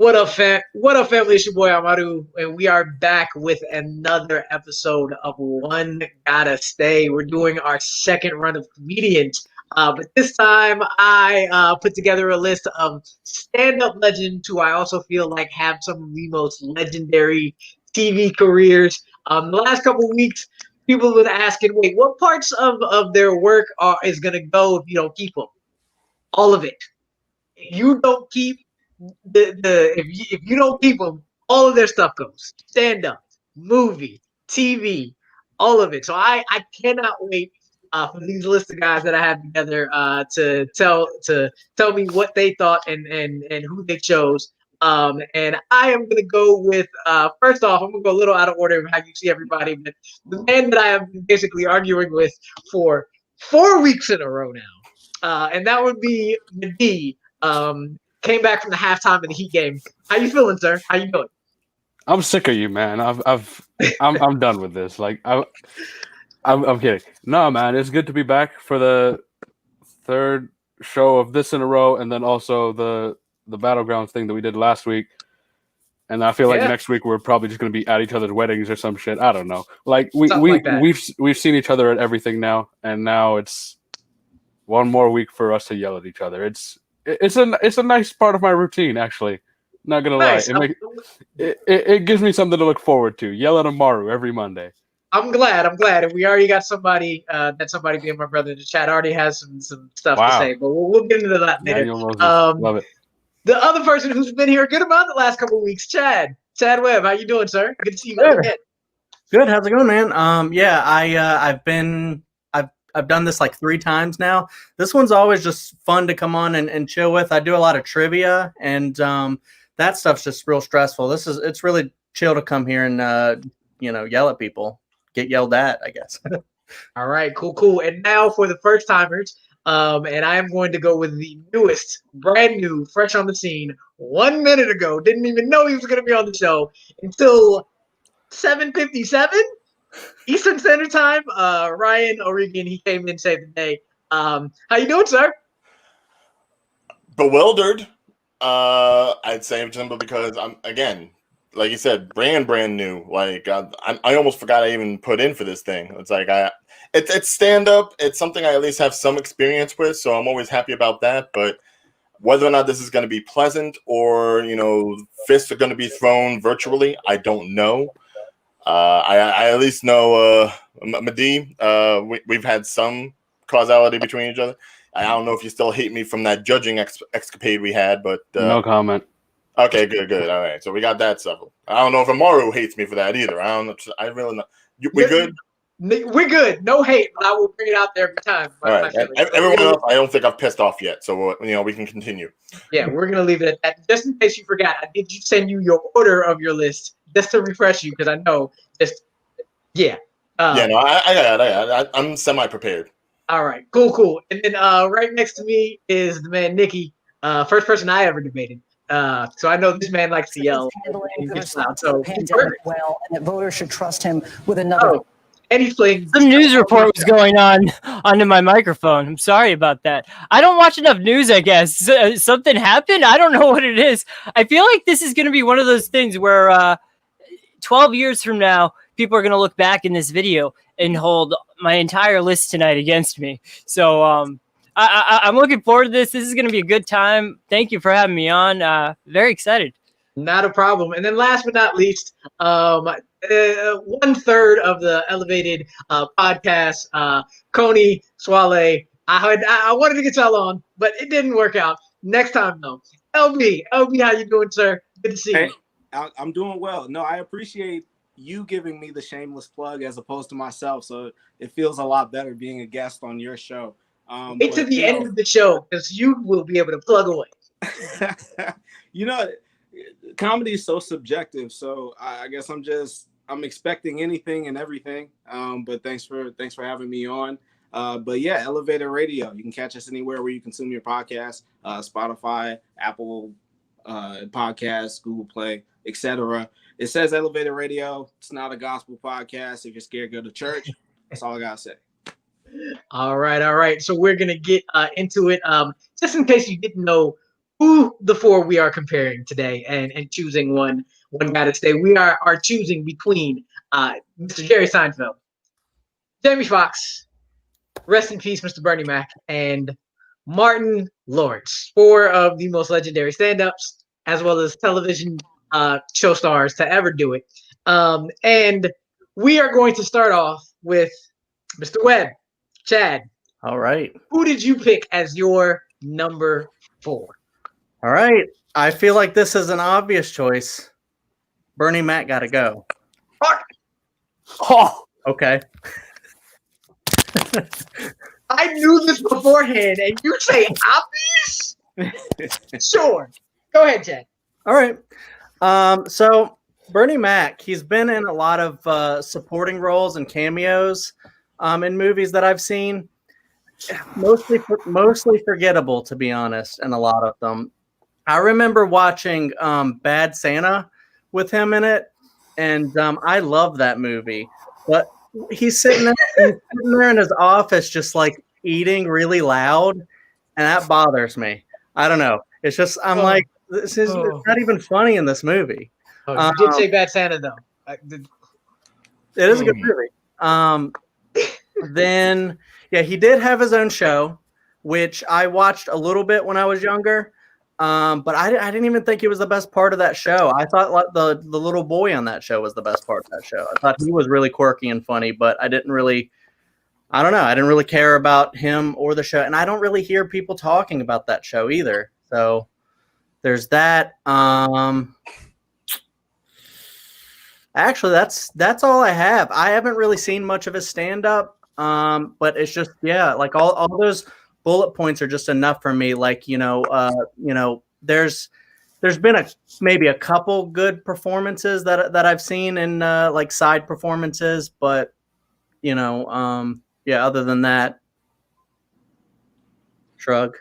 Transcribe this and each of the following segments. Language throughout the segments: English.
What up, What up, family? It's your boy Amaru, and we are back with another episode of One Gotta Stay. We're doing our second run of comedians, but this time I put together a list of stand-up legends who I also feel like have some of the most legendary TV careers. The last couple of weeks, people have been asking, "Wait, what parts of their work is gonna go if you don't keep them?" All of it. If you don't keep if you don't keep them, all of their stuff goes. Stand up, movie, TV, all of it. So I cannot wait for these list of guys that I have together to tell me what they thought and who they chose. And I am gonna go with first off, I'm gonna go a little out of order of how you see everybody, but the man that I have been basically arguing with for 4 weeks in a row now, and that would be Mehdi. Came back from the halftime of the Heat game. How you feeling, sir? How you doing? I'm sick of you, man. I'm done with this. Like I'm kidding. No, man, it's good to be back for the third show of this in a row, and then also the battlegrounds thing that we did last week. And I feel like next week we're probably just going to be at each other's weddings or some shit. I don't know. Like we've seen each other at everything now, and now it's one more week for us to yell at each other. It's a nice part of my routine, actually. Not gonna lie, it gives me something to look forward to. Yell at Amaru every Monday. I'm glad, and we already got somebody. Somebody being my brother in the chat already has some stuff to say, but we'll get into that later. Love it. The other person who's been here a good amount the last couple of weeks, Chad Webb. How you doing, sir? Good to see you again. Good. How's it going, man? I've done this like 3 times now. This one's always just fun to come on and chill with. I do a lot of trivia, and that stuff's just real stressful. It's really chill to come here and yell at people, get yelled at, I guess. All right, cool. And now for the first timers, and I am going to go with the newest, brand new, fresh on the scene. 1 minute ago, didn't even know he was going to be on the show until 7:57. Eastern Standard Time, Ryan O'Regan, he came in, saved the day. How you doing, sir? Bewildered, I'd say, simply because I'm, again, like you said, brand new. Like I almost forgot I even put in for this thing. It's like it's stand up. It's something I at least have some experience with, so I'm always happy about that. But whether or not this is going to be pleasant or fists are going to be thrown virtually, I don't know. I at least know Mehdi. We've had some causality between each other. I don't know if you still hate me from that judging escapade we had, but no comment. Okay, good. All right, so we got that settled. I don't know if Amaru hates me for that either. I don't know. I really know. We good? We're good. No hate, but I will bring it out there every time. All right. Everyone else, I don't think I've pissed off yet, so we can continue. Yeah, we're gonna leave it at that. Just in case you forgot, I did send you your order of your list just to refresh you because I know. I got it. I'm semi-prepared. All right, cool. And then right next to me is the man Nikki, first person I ever debated. So I know this man likes to yell. Pandemic well, and that voters should trust him with another. Oh, and he's playing. Some news report was going on onto my microphone. I'm sorry about that. I don't watch enough news, I guess. Something happened? I don't know what it is. I feel like this is going to be one of those things where 12 years from now, people are going to look back in this video and hold my entire list tonight against me. So I'm looking forward to this. This is going to be a good time. Thank you for having me on. Very excited. Not a problem. And then last but not least, 1/3 of the Elevated podcast, Coney Swale. I wanted to get y'all on, but it didn't work out. Next time, though. LB, how you doing, sir? Good to see you. I'm doing well. No, I appreciate you giving me the shameless plug as opposed to myself, so it feels a lot better being a guest on your show. Wait to the end of the show because you will be able to plug away. Comedy is so subjective, so I guess I'm expecting anything and everything. But thanks for having me on. But yeah, Elevator Radio. You can catch us anywhere where you consume your podcast: Spotify, Apple Podcasts, Google Play, etc. It says Elevator Radio. It's not a gospel podcast. If you're scared, go to church. That's all I gotta say. All right. So we're gonna get into it. Just in case you didn't know who the four we are comparing today and choosing one guy to stay. We are choosing between Mr. Jerry Seinfeld, Jamie Foxx, rest in peace, Mr. Bernie Mac, and Martin Lawrence, four of the most legendary stand-ups as well as television show stars to ever do it. And we are going to start off with Mr. Webb. Chad, All right. who did you pick as your number 4? All right. I feel like this is an obvious choice. Bernie Mac got to go. Oh, Okay. I knew this beforehand, and you say obvious? Sure. Go ahead, Chad. All right. So Bernie Mac, he's been in a lot of supporting roles and cameos in movies that I've seen. Mostly forgettable, to be honest, in a lot of them. I remember watching Bad Santa with him in it, and I love that movie. But he's sitting there in his office just like eating really loud, and that bothers me. I don't know. It's just I'm like, it's not even funny in this movie. You did say Bad Santa, though. It is a good movie. Then, yeah, he did have his own show, which I watched a little bit when I was younger. But I didn't even think he was the best part of that show. I thought like the little boy on that show was the best part of that show. I thought he was really quirky and funny, but I didn't really care about him or the show. And I don't really hear people talking about that show either. So there's that. Actually, that's all I have. I haven't really seen much of his stand-up. But it's just, yeah, like all those bullet points are just enough for me. Like, there's been maybe a couple good performances that I've seen in like side performances, but other than that, shrug.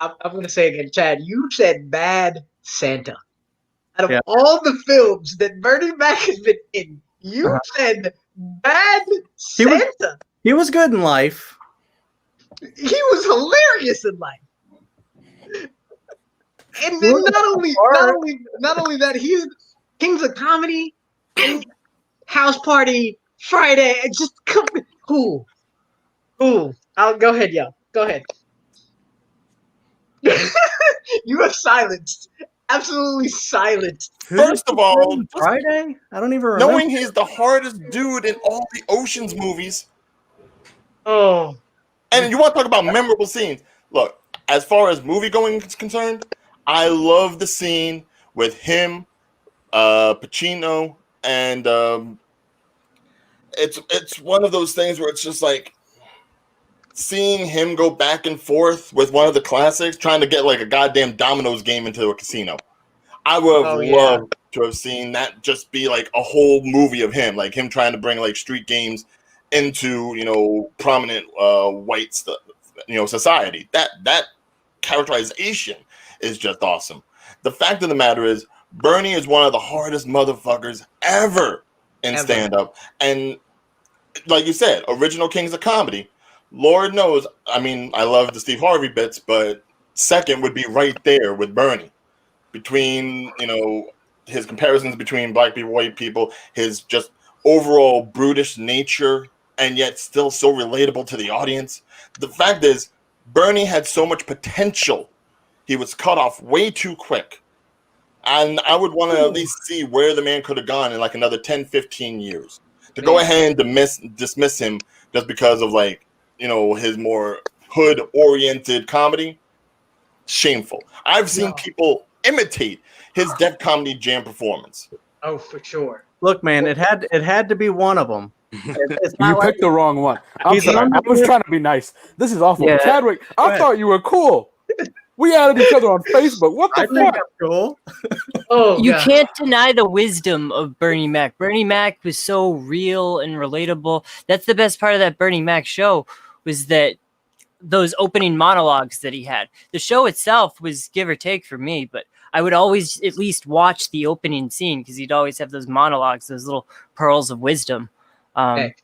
I'm going to say again, Chad, you said Bad Santa. Out of all the films that Bernie Mac has been in, you said Bad Santa. He was good in life. He was hilarious in life. And then not only that, he's Kings of Comedy, House Party, Friday, and just cool. I'll go ahead, yo. Go ahead. You have silenced. Absolutely silenced. First of all, Friday? I don't even remember. Knowing he's the hardest dude in all the Ocean's movies. Oh. And you want to talk about memorable scenes. Look, as far as movie going is concerned, I love the scene with him, Pacino, and it's one of those things where it's just like seeing him go back and forth with one of the classics, trying to get like a goddamn dominoes game into a casino. I would have loved to have seen that just be like a whole movie of him, like him trying to bring like street games into prominent white society. That characterization is just awesome. The fact of the matter is, Bernie is one of the hardest motherfuckers ever in stand-up, and like you said, original Kings of Comedy. Lord knows, I mean, I love the Steve Harvey bits, but second would be right there with Bernie. Between, his comparisons between black people, white people, his just overall brutish nature, and yet still so relatable to the audience. The fact is, Bernie had so much potential. He was cut off way too quick. And I would want to at least see where the man could have gone in like another 10, 15 years. To go ahead and dismiss him just because of his more hood-oriented comedy, shameful. I've seen people imitate his Def Comedy Jam performance. Oh, for sure. Look, man, it had to be one of them. You picked the wrong one. I'm sorry. I was trying to be nice. This is awful. Yeah. Chadwick, I thought you were cool. We added each other on Facebook. What the fuck? Cool. You can't deny the wisdom of Bernie Mac. Bernie Mac was so real and relatable. That's the best part of that Bernie Mac show, was that those opening monologues that he had. The show itself was give or take for me, but I would always at least watch the opening scene because he'd always have those monologues, those little pearls of wisdom. That's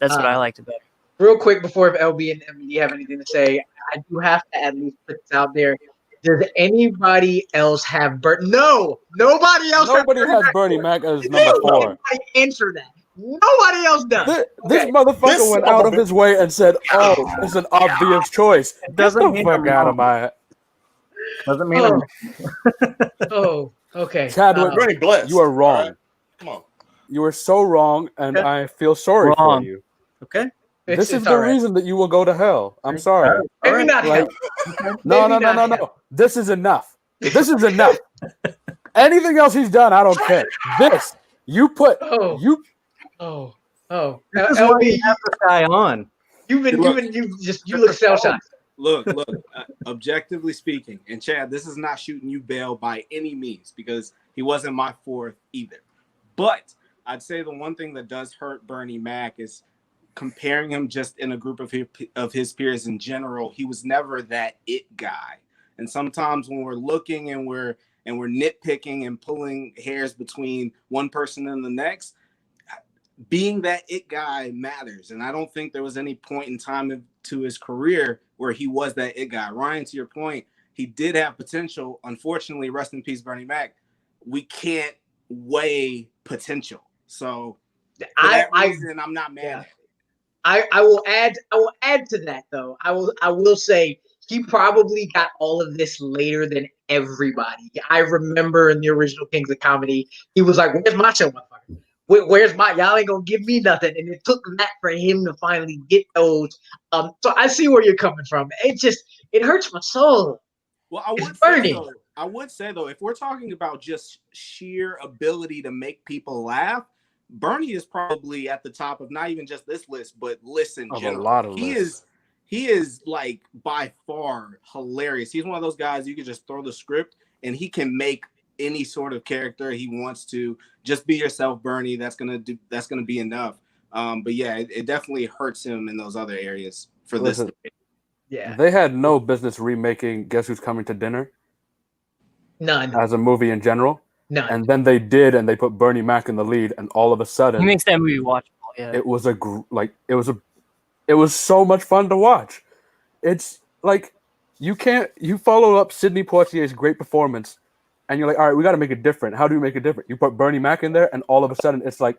what I liked about it. Real quick before LB and MD have anything to say, I do have to at least put this out there. Does anybody else have Bernie? No, nobody else. Nobody has Bernie Mac as number 4. Anybody answer that? Nobody else does. This motherfucker This went son out of of a his way and said, "Oh, it's an obvious choice." Get doesn't the mean fuck I'm out of wrong. my. Doesn't mean Oh. I'm. Oh, okay. Chadwick, Bernie blessed. you are wrong. All right? Come on. You are so wrong, and Okay. I feel sorry Wrong. for you. Okay. This is It's the all right. reason that you will go to hell. I'm sorry. Maybe not Like, hell. no. Maybe not hell. This is enough. This is enough. Anything else he's done, I don't care. This you put Oh. you. Oh. This is why LB, you have this guy on. you look cell shots. Look, objectively speaking, and Chad, this is not shooting you bail by any means because he wasn't my 4th either. But I'd say the one thing that does hurt Bernie Mac is comparing him just in a group of his peers in general. He was never that it guy. And sometimes when we're looking and we're nitpicking and pulling hairs between one person and the next, being that it guy matters. And I don't think there was any point in time to his career where he was that it guy. Ryan, to your point, he did have potential. Unfortunately, rest in peace, Bernie Mac. We can't weigh potential. So for that reason, I'm not mad at it. I will add to that though. I will say he probably got all of this later than everybody. I remember in the original Kings of Comedy, he was like, "Where's my show, motherfucker? Where's my? Y'all ain't gonna give me nothing." And it took that for him to finally get those. So I see where you're coming from. It hurts my soul. Well, I would say though, if we're talking about just sheer ability to make people laugh, Bernie is probably at the top of not even just this list, but lists in general. A lot of lists. He is like by far hilarious. He's one of those guys you can just throw the script and he can make any sort of character he wants to. Just be yourself, Bernie. That's gonna be enough. But yeah, it definitely hurts him in those other areas for this. Yeah, They had no business remaking Guess Who's Coming to Dinner. None. As a movie in general. None. And then they did, and they put Bernie Mac in the lead, and all of a sudden, He makes that movie watchable. Yeah. it was so much fun to watch. It's like you follow up Sidney Poitier's great performance, and you're like, all right, we got to make it different. How do we make it different? You put Bernie Mac in there, and all of a sudden, it's like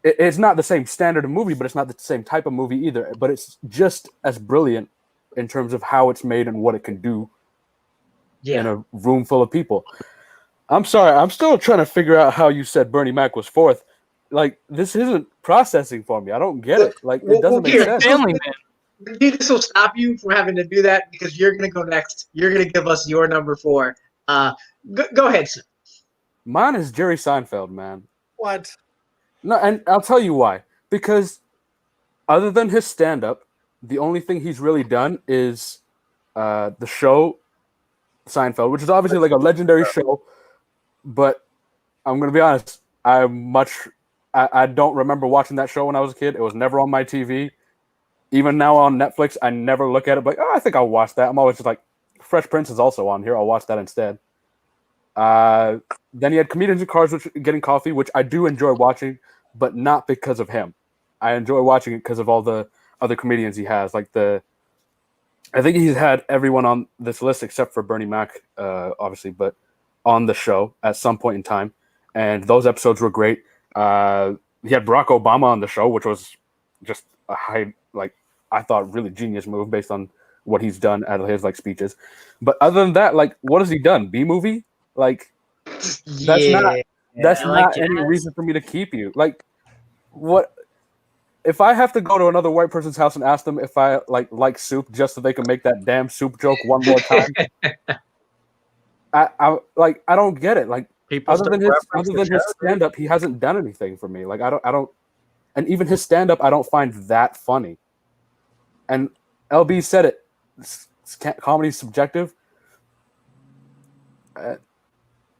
it's not the same standard of movie, but it's not the same type of movie either. But it's just as brilliant in terms of how it's made and what it can do in a room full of people. I'm sorry, I'm still trying to figure out how you said Bernie Mac was 4th. Like, this isn't processing for me. I don't get it. Like, it doesn't make sense. Family man. This will stop you from having to do that because you're going to go next. You're going to give us your number 4. Go ahead, sir. Mine is Jerry Seinfeld, man. What? No, and I'll tell you why. Because other than his stand-up, the only thing he's really done is the show Seinfeld, which is obviously like a legendary show. But I'm going to be honest, I don't remember watching that show when I was a kid. It was never on my TV. Even now on Netflix, I never look at it. But I think I'll watch that. I'm always just like, Fresh Prince is also on here. I'll watch that instead. Then he had Comedians in Cars, Getting Coffee, which I do enjoy watching, but not because of him. I enjoy watching it because of all the other comedians he has. I think he's had everyone on this list except for Bernie Mac, obviously, but on the show at some point in time. And those episodes were great. He had Barack Obama on the show, which was just a I thought really genius move based on what he's done at his speeches. But other than that, what has he done? B-movie? That's not any reason for me to keep you. What if I have to go to another white person's house and ask them if I like soup just so they can make that damn soup joke one more time? I don't get it. Other than his stand-up, he hasn't done anything for me. I don't, and even his stand-up, I don't find that funny. And LB said it. Comedy's subjective.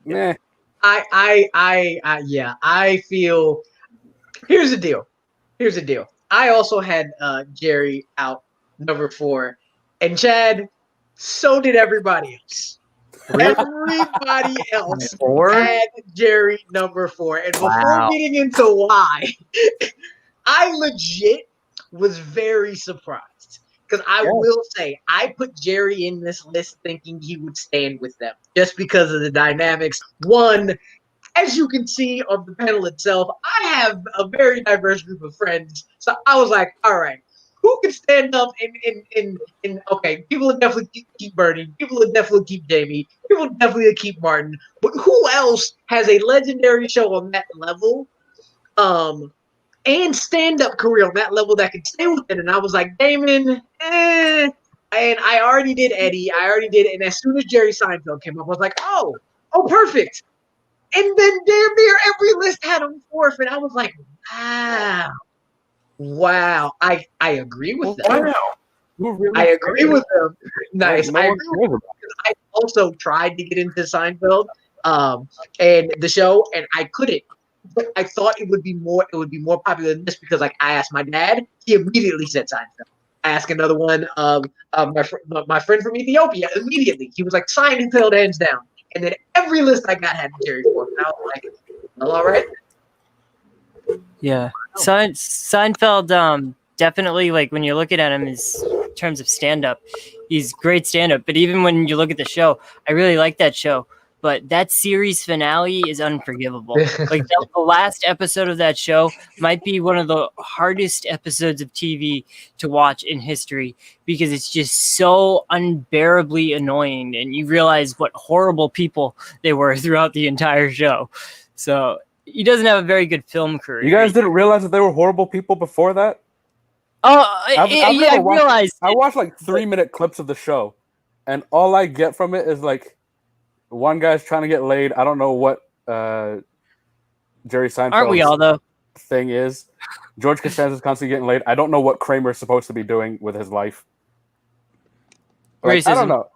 Meh. I feel. Here's the deal. I also had Jerry out number 4, and Chad. So did everybody else. Everybody else had Jerry number 4. And before getting into why, I legit was very surprised. Because I will say, I put Jerry in this list thinking he would stand with them just because of the dynamics. One, as you can see on the panel itself, I have a very diverse group of friends. So I was like, all right, who can stand up in okay, people will definitely keep Bernie, people will definitely keep Jamie, people will definitely keep Martin. But who else has a legendary show on that level? And stand-up career on that level that can stay with it. And I was like, Damon, And I already did Eddie. I already did it. And as soon as Jerry Seinfeld came up, I was like, oh, perfect. And then damn near every list had him fourth. And I was like, wow. I agree with that. Wow. Really I agree with them. Nice. Like, no I one agree with cares them because I also tried to get into Seinfeld and the show, and I couldn't. But I thought it would be more popular than this because, like, I asked my dad, he immediately said Seinfeld. I asked another one, my friend from Ethiopia, immediately he was like Seinfeld hands down. And then every list I got had Jerry Ford, and I was like, well, all right. Yeah, Seinfeld. Definitely, like when you're looking at him in terms of stand-up, he's great stand-up. But even when you look at the show, I really like that show. But that series finale is unforgivable. Like the last episode of that show might be one of the hardest episodes of TV to watch in history because it's just so unbearably annoying, and you realize what horrible people they were throughout the entire show. So he doesn't have a very good film career. You guys didn't realize that they were horrible people before that? Oh, I realized. I watched like 3-minute clips of the show, and all I get from it is like, one guy's trying to get laid. I don't know what Jerry Seinfeld's Aren't we all though? thing is. George Costanza's constantly getting laid. I don't know what Kramer's supposed to be doing with his life. Like, I don't know.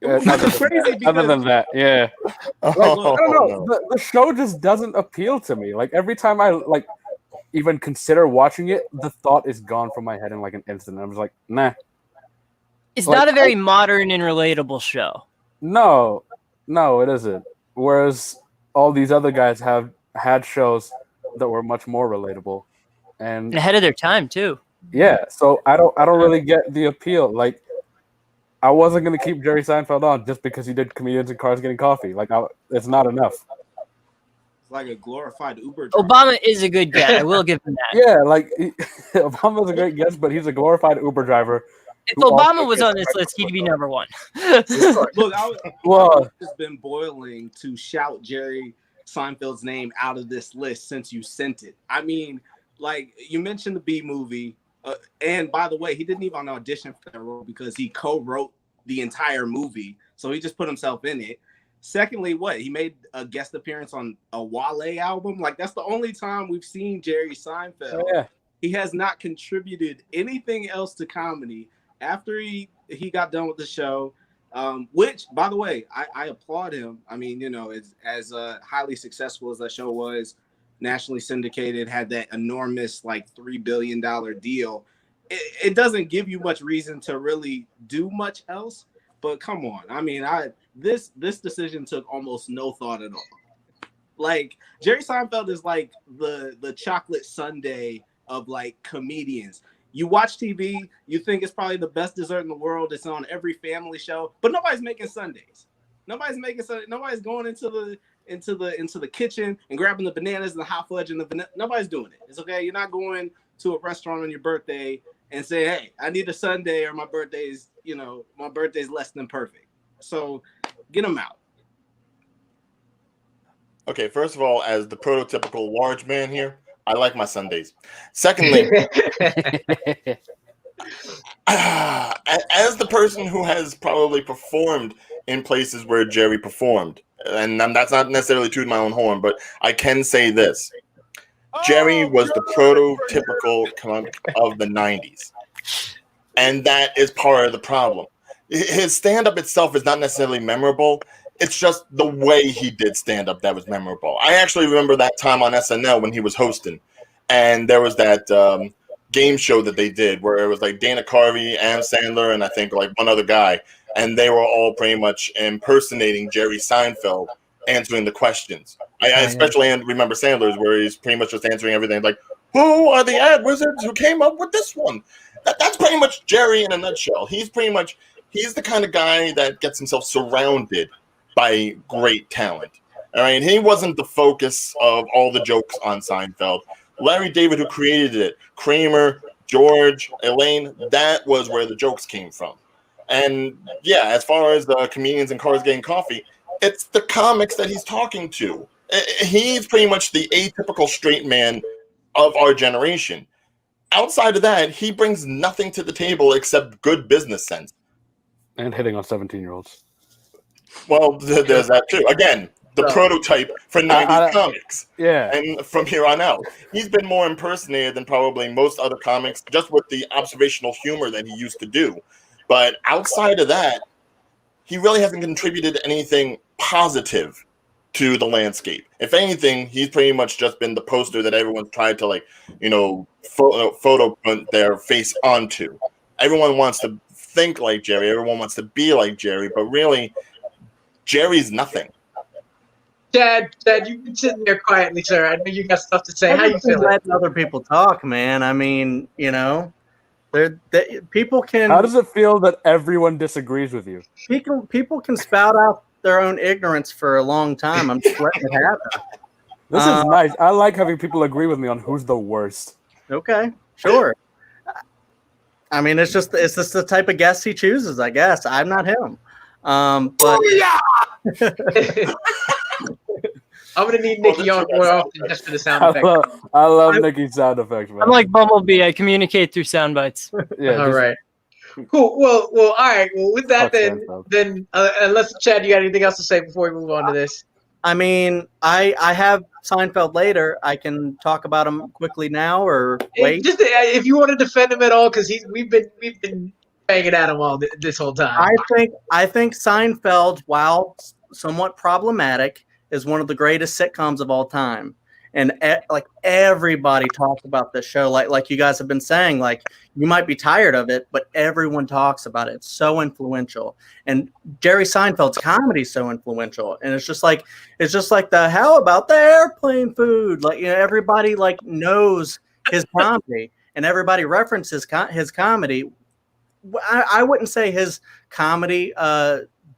Other than that, yeah. I don't know. The show just doesn't appeal to me. Like every time I even consider watching it, the thought is gone from my head in like an instant. I'm just like, nah. It's not a very modern and relatable show. No, it isn't. Whereas all these other guys have had shows that were much more relatable and ahead of their time too. Yeah, so I don't really get the appeal. Like, I wasn't gonna keep Jerry Seinfeld on just because he did Comedians in Cars Getting Coffee. Like, it's not enough. It's like a glorified Uber driver. Obama is a good guy. I will give him that. Yeah, like Obama's a great guest, but he's a glorified Uber driver. If Obama was on this list, he'd be number one. Look, I've just been boiling to shout Jerry Seinfeld's name out of this list since you sent it. I mean, like, you mentioned the B movie, and by the way, he didn't even audition for that role because he co-wrote the entire movie, so he just put himself in it. Secondly, he made a guest appearance on a Wale album. Like, that's the only time we've seen Jerry Seinfeld. Oh, yeah. He has not contributed anything else to comedy after he got done with the show, which, by the way, I applaud him. I mean, you know, as highly successful as that show was, nationally syndicated, had that enormous like $3 billion deal. It doesn't give you much reason to really do much else. But come on, I mean, this decision took almost no thought at all. Like, Jerry Seinfeld is like the chocolate sundae of like comedians. You watch TV, you think it's probably the best dessert in the world. It's on every family show, but nobody's making Sundays. Nobody's going into the kitchen and grabbing the bananas and the hot fudge and the vanilla. Nobody's doing it. It's okay. You're not going to a restaurant on your birthday and say, "Hey, I need a sundae," or my birthday's less than perfect. So get them out. Okay, first of all, as the prototypical large man here, I like my Sundays. Secondly, as the person who has probably performed in places where Jerry performed, and that's not necessarily to my own horn, but I can say this. Jerry was the prototypical of the 90s. And that is part of the problem. His stand-up itself is not necessarily memorable. It's just the way he did stand-up that was memorable. I actually remember that time on SNL when he was hosting, and there was that game show that they did where it was like Dana Carvey, Adam Sandler, and I think like one other guy, and they were all pretty much impersonating Jerry Seinfeld, answering the questions. I especially remember Sandler's where he's pretty much just answering everything like, "Who are the ad wizards who came up with this one?" That's pretty much Jerry in a nutshell. He's the kind of guy that gets himself surrounded by great talent. All right, he wasn't the focus of all the jokes on Seinfeld. Larry David, who created it, Kramer, George, Elaine, that was where the jokes came from. And yeah, as far as the comedians and cars getting coffee, it's the comics that he's talking to. He's pretty much the atypical straight man of our generation. Outside of that, he brings nothing to the table except good business sense. And hitting on 17-year-olds. Well, there's that too. Again, the prototype for 90s comics. Yeah. And from here on out, he's been more impersonated than probably most other comics, just with the observational humor that he used to do. But outside of that, he really hasn't contributed anything positive to the landscape. If anything, he's pretty much just been the poster that everyone's tried to, like, you know, photo print their face onto. Everyone wants to think like Jerry. Everyone wants to be like Jerry. But really, Jerry's nothing. Chad, you've been sitting there quietly, sir. I know you got stuff to say. How you feeling? Letting other people talk, man. I mean, you know, people can. How does it feel that everyone disagrees with you? People can spout out their own ignorance for a long time. I'm just letting it happen. This is nice. I like having people agree with me on who's the worst. Okay, sure. I mean, it's just the type of guest he chooses, I guess. I'm not him. But I'm gonna need Nikki on more often just for the sound effects. I love Nikki's sound effects, man. I'm like Bumblebee. I communicate through sound bites. Yeah. All right. Cool. Well, all right. Well, with that, then unless Chad, you got anything else to say before we move on to this? I mean, I have Seinfeld later. I can talk about him quickly now, or wait. Just if you want to defend him at all, because we've been banging at him all this whole time. I think Seinfeld, while somewhat problematic, is one of the greatest sitcoms of all time. And like everybody talks about this show, like you guys have been saying, like you might be tired of it, but everyone talks about it. It's so influential, and Jerry Seinfeld's comedy is so influential. And it's just like the how about the airplane food? Like, you know, everybody like knows his comedy, and everybody references his comedy. I wouldn't say his comedy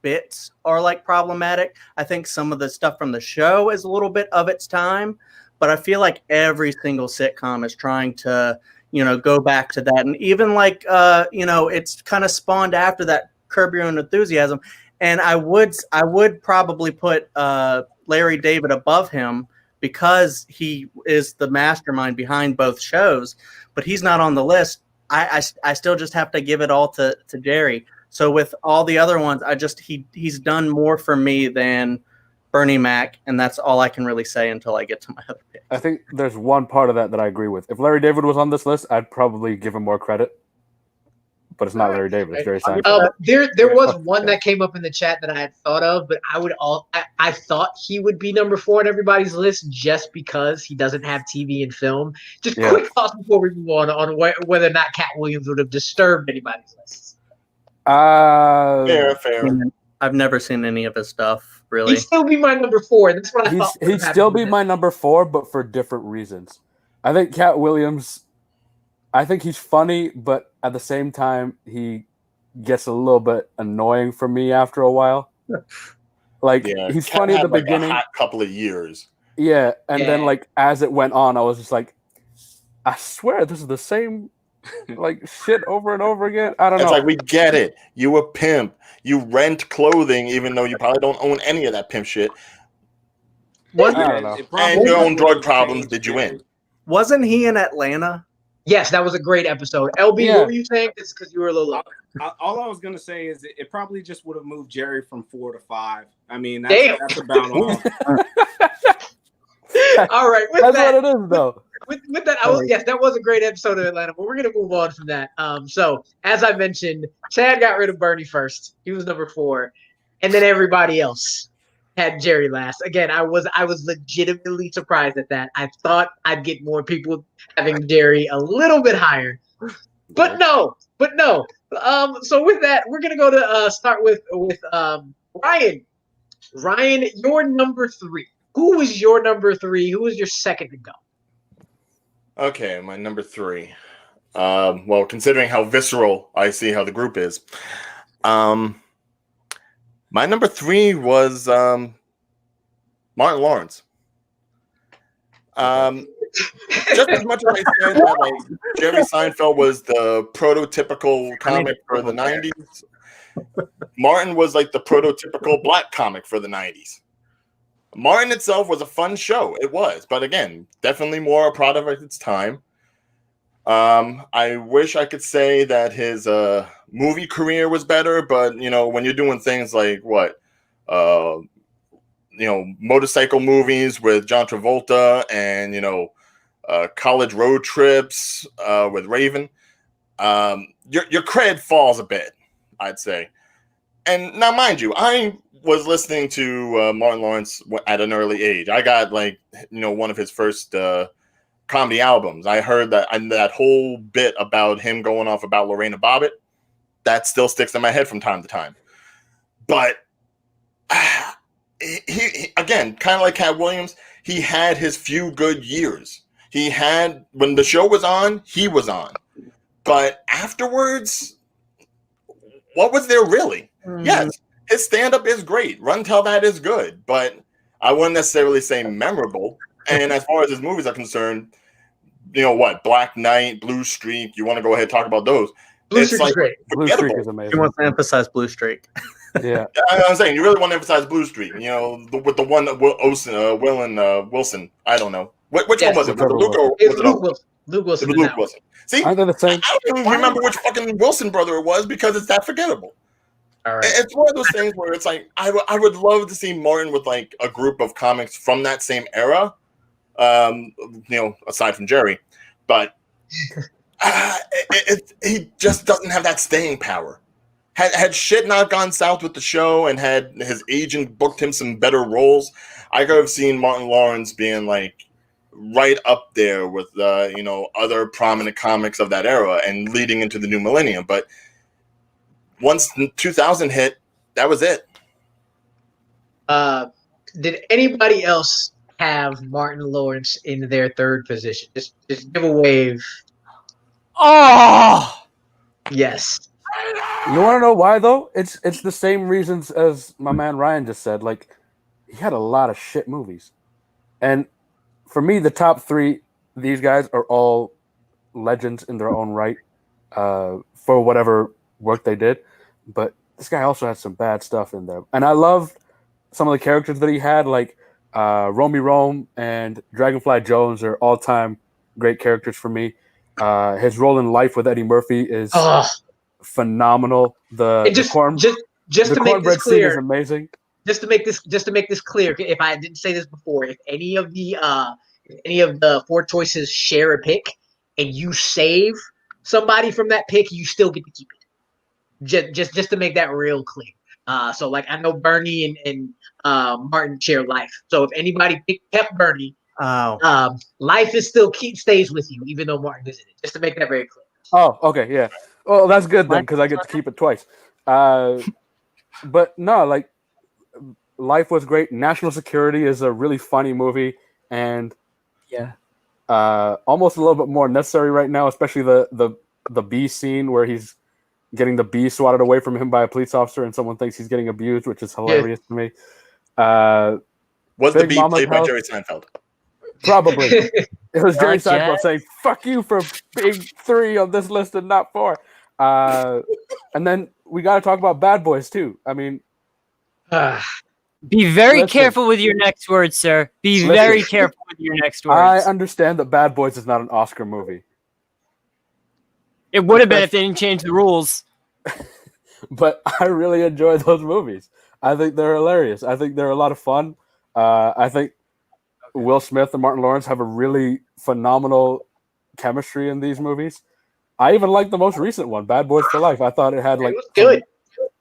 bits are like problematic. I think some of the stuff from the show is a little bit of its time. But I feel like every single sitcom is trying to, you know, go back to that. And even like, you know, it's kind of spawned after that Curb Your Own Enthusiasm. And I would probably put Larry David above him because he is the mastermind behind both shows. But he's not on the list. I still just have to give it all to Jerry. So with all the other ones, he's done more for me than Bernie Mac, and that's all I can really say until I get to my other pick. I think there's one part of that I agree with. If Larry David was on this list, I'd probably give him more credit. But it's not Larry David. It's Jerry Seinfeld. There was one that came up in the chat that I had thought of, but I thought he would be number 4 on everybody's list just because he doesn't have TV and film. Just quick thoughts before we move on whether or not Cat Williams would have disturbed anybody's lists. Fair. I've never seen any of his stuff, really. He'd still be my number 4. That's what I thought. He'd still be my number 4, but for different reasons. I think Cat Williams, I think he's funny, but at the same time, he gets a little bit annoying for me after a while. Like, he's funny at the beginning. A hot couple of years. Yeah, and then, like, as it went on, I was just like, I swear this is the same, like, shit over and over again. I don't know. It's like, we get it. You a pimp. You rent clothing, even though you probably don't own any of that pimp shit. I don't know. And your own drug problems did you in. Wasn't he in Atlanta? Yes, that was a great episode. LB, what were you saying? It's because you were a little low. All I was going to say is it probably just would have moved Jerry from 4 to 5. I mean, that's about all. All right. That's what it is, though. With that, that was a great episode of Atlanta, but we're going to move on from that. So, as I mentioned, Chad got rid of Bernie first. He was number 4. And then everybody else had Jerry last. Again, I was legitimately surprised at that. I thought I'd get more people having Jerry a little bit higher. But no. So with that, we're going to go to start with Ryan. Ryan, your number 3. Who was your number 3? Who was your second to go? Okay, my number 3. Well, considering how visceral I see how the group is. My number 3 was Martin Lawrence. Just as much as I said that like Jerry Seinfeld was the prototypical comic for the 90s, Martin was like the prototypical black comic for the 90s. Martin itself was a fun show. It was, but again, definitely more a product of its time. I wish I could say that his movie career was better, but you know, when you're doing things like motorcycle movies with John Travolta and college road trips with Raven, your cred falls a bit, I'd say. And now, mind you, I was listening to Martin Lawrence at an early age. I got one of his first comedy albums. I heard that, and that whole bit about him going off about Lorena Bobbitt, that still sticks in my head from time to time. But he again, kind of like Cat Williams, he had his few good years. He had, when the show was on, he was on. But afterwards, what was there really? Yes, his stand-up is great. Run Tell That is good, but I wouldn't necessarily say memorable. And as far as his movies are concerned, Black Knight, Blue Streak, you want to go ahead and talk about those. Blue Streak is great. Blue Streak is amazing. He wants to emphasize Blue Streak. Yeah. I'm saying, you really want to emphasize Blue Streak, with the one that Wilson, I don't know. Which one was it? Was it Luke or was it Luke Wilson? Luke Wilson. Luke Wilson. See, Aren't they the same? I don't even remember which fucking Wilson brother it was because it's that forgettable. All right. It's one of those things where it's like I would love to see Martin with like a group of comics from that same era, aside from Jerry, but he just doesn't have that staying power. Had shit not gone south with the show and had his agent booked him some better roles, I could have seen Martin Lawrence being like right up there with other prominent comics of that era and leading into the new millennium. But once 2000 hit, that was it. Did anybody else have Martin Lawrence in their third position? Just give a wave. Oh, Yes. You want to know why though? It's the same reasons as my man Ryan just said. Like, he had a lot of shit movies, and for me, the top 3, these guys are all legends in their own right for whatever work they did. But this guy also had some bad stuff in there, and I loved some of the characters that he had, like Romy Rome and Dragonfly Jones are all-time great characters for me. His role in Life with Eddie Murphy is phenomenal. Just to make this clear, is amazing. Just to make this clear, if I didn't say this before, if any of the 4 choices share a pick and you save somebody from that pick, you still get to keep it. Just to make that real clear. So like, I know Bernie and Martin share Life. So if anybody kept Bernie, Life is still stays with you, even though Martin isn't. Just to make that very clear. Oh, okay, yeah. Well, that's good then, because I get to keep it twice. But no, like, Life was great. National Security is a really funny movie, and almost a little bit more necessary right now, especially the bee scene where he's getting the bee swatted away from him by a police officer, and someone thinks he's getting abused, which is hilarious to me. Was the bee played by Jerry Seinfeld? Probably. It was Jerry Seinfeld saying, "Fuck you for being 3 on this list and not 4." And then we got to talk about Bad Boys too. I mean, be very careful with your next words, sir. Be very careful with your next words. I understand that Bad Boys is not an Oscar movie. It would have been if they didn't change the rules. But I really enjoy those movies. I think they're hilarious. I think they're a lot of fun. I think Will Smith and Martin Lawrence have a really phenomenal chemistry in these movies. I even like the most recent one, Bad Boys for Life. I thought it had like... It was good.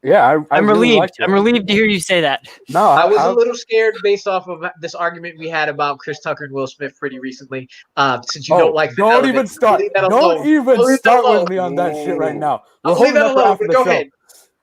Yeah, I'm really relieved. I'm relieved to hear you say that. No, I was a little scared based off of this argument we had about Chris Tucker and Will Smith pretty recently. Since you don't like... Don't even start. Don't even start with me on that shit right now. I'll leave that alone, but go ahead.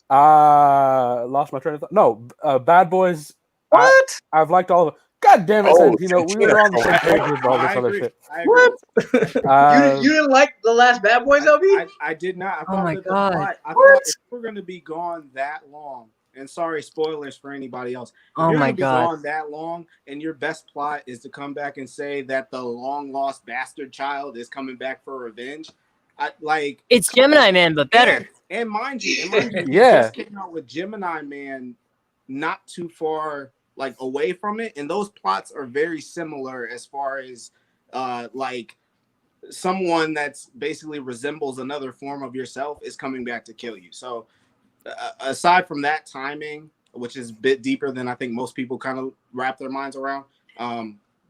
Lost my train of thought. No, Bad Boys... What? I've liked all of it. God damn it, Oh, Santino. We were on the same page with all this I other agree. shit. I agree. You didn't like the last Bad Boys, LB? I did not. I Oh thought my that the God. plot. I thought if we're going to be gone that long, and sorry, spoilers for anybody else. If Oh you're my going to be God. gone that long, and your best plot is to come back and say that the long lost bastard child is coming back for revenge, It's Gemini Man, but better. And mind you, you Yeah. just came out with Gemini Man, not too far like away from it, and those plots are very similar as far as like someone that's basically resembles another form of yourself is coming back to kill you. So aside from that timing, which is a bit deeper than I think most people kind of wrap their minds around,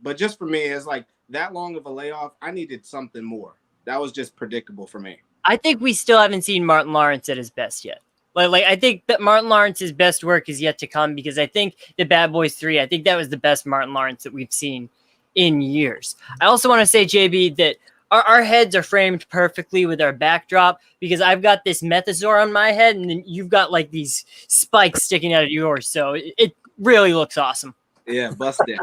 but just for me, it's like that long of a layoff. I needed something more. That was just predictable for me. I think we still haven't seen Martin Lawrence at his best yet. Like I think that Martin Lawrence's best work is yet to come, because I think the Bad Boys 3, I think that was the best Martin Lawrence that we've seen in years. I also want to say, JB, that our heads are framed perfectly with our backdrop, because I've got this Mythosaur on my head, and then you've got like these spikes sticking out of yours. So it really looks awesome. Yeah, busted.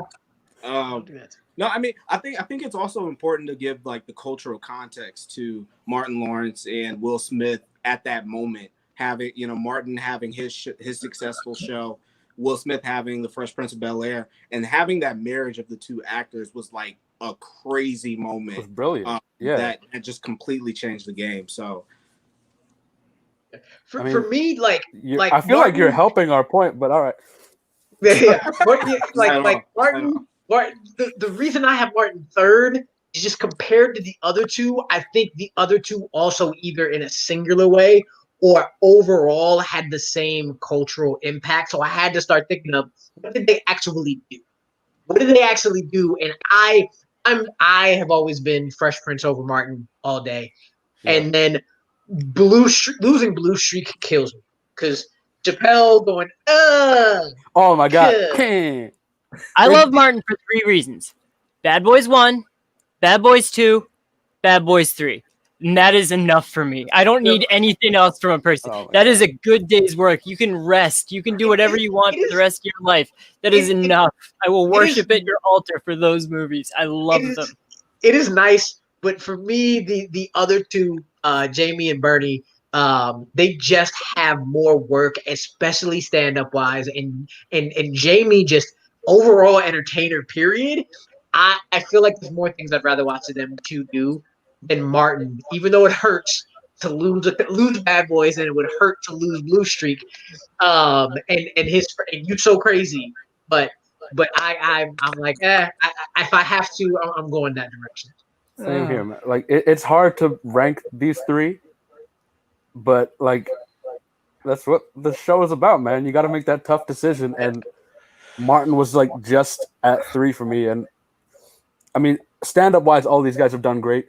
No, I mean, I think it's also important to give like the cultural context to Martin Lawrence and Will Smith at that moment. Having, Martin having his successful show, Will Smith having the Fresh Prince of Bel-Air, and having that marriage of the two actors was like a crazy moment. It was brilliant. That just completely changed the game. So for me, I feel like you're helping our point, but all right. Yeah, Martin. The reason I have Martin third is just compared to the other two. I think the other two also either in a singular way or overall had the same cultural impact. So I had to start thinking of, what did they actually do? What did they actually do? And I have always been Fresh Prince over Martin all day. Yeah. And then losing Blue Streak kills me, because Chappelle going, oh my God. I love Martin for 3 reasons. Bad Boys 1, Bad Boys 2, Bad Boys 3. And that is enough for me. I don't need anything else from a person. That is a good day's work. You can rest. You can do whatever you want for the rest of your life. That is enough. I will worship at your altar for those movies. I love them. It is nice, but for me, the other two, Jamie and Bernie, they just have more work, especially stand-up wise, and Jamie just overall entertainer, period. I feel like there's more things I'd rather watch them two do than Martin, even though it hurts to lose Bad Boys, and it would hurt to lose Blue Streak, and You So Crazy, but I'm like, if I have to, I'm going that direction. Same here, man. Like it's hard to rank these 3, but like that's what the show is about, man. You got to make that tough decision, and Martin was like just at 3 for me. And I mean, stand-up wise, all these guys have done great.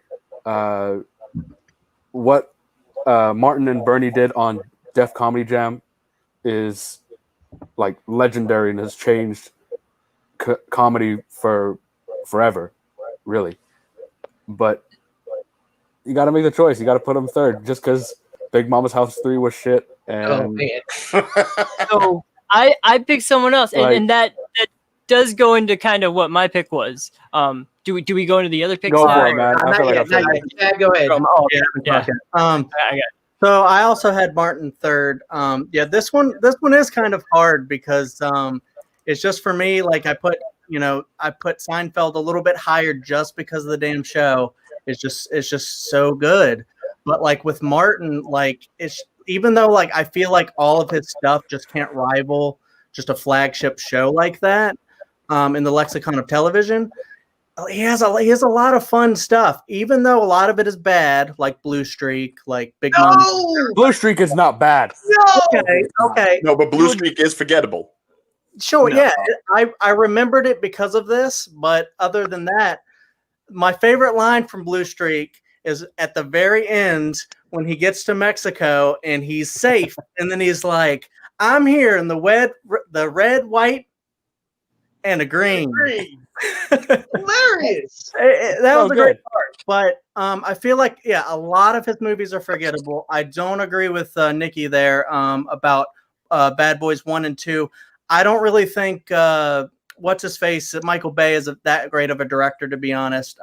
What Martin and Bernie did on Def Comedy Jam is like legendary and has changed comedy for forever, really. But you got to make the choice. You got to put them third, just because Big Mama's House 3 was shit. And so I picked someone else, and that does go into kind of what my pick was. Do we go into the other picks? Go now, for it, man. I feel like yeah, go ahead. So I also had Martin third. This one is kind of hard, because it's just, for me, like I put Seinfeld a little bit higher just because of the damn show. It's just so good. But like with Martin, like even though like I feel like all of his stuff just can't rival just a flagship show like that in the lexicon of television, he has a lot of fun stuff, even though a lot of it is bad, like Blue Streak, like Big Mama. Blue Streak is not bad. Okay. No, but Blue Streak is forgettable. Sure, yeah. I remembered it because of this, but other than that, my favorite line from Blue Streak is at the very end when he gets to Mexico and he's safe, and then he's like, "I'm here in the red, white, and a green." Hilarious. That was a great part. But I feel like, a lot of his movies are forgettable. I don't agree with Nikki there about Bad Boys 1 and 2. I don't really think what's his face? Michael Bay is that great of a director, to be honest.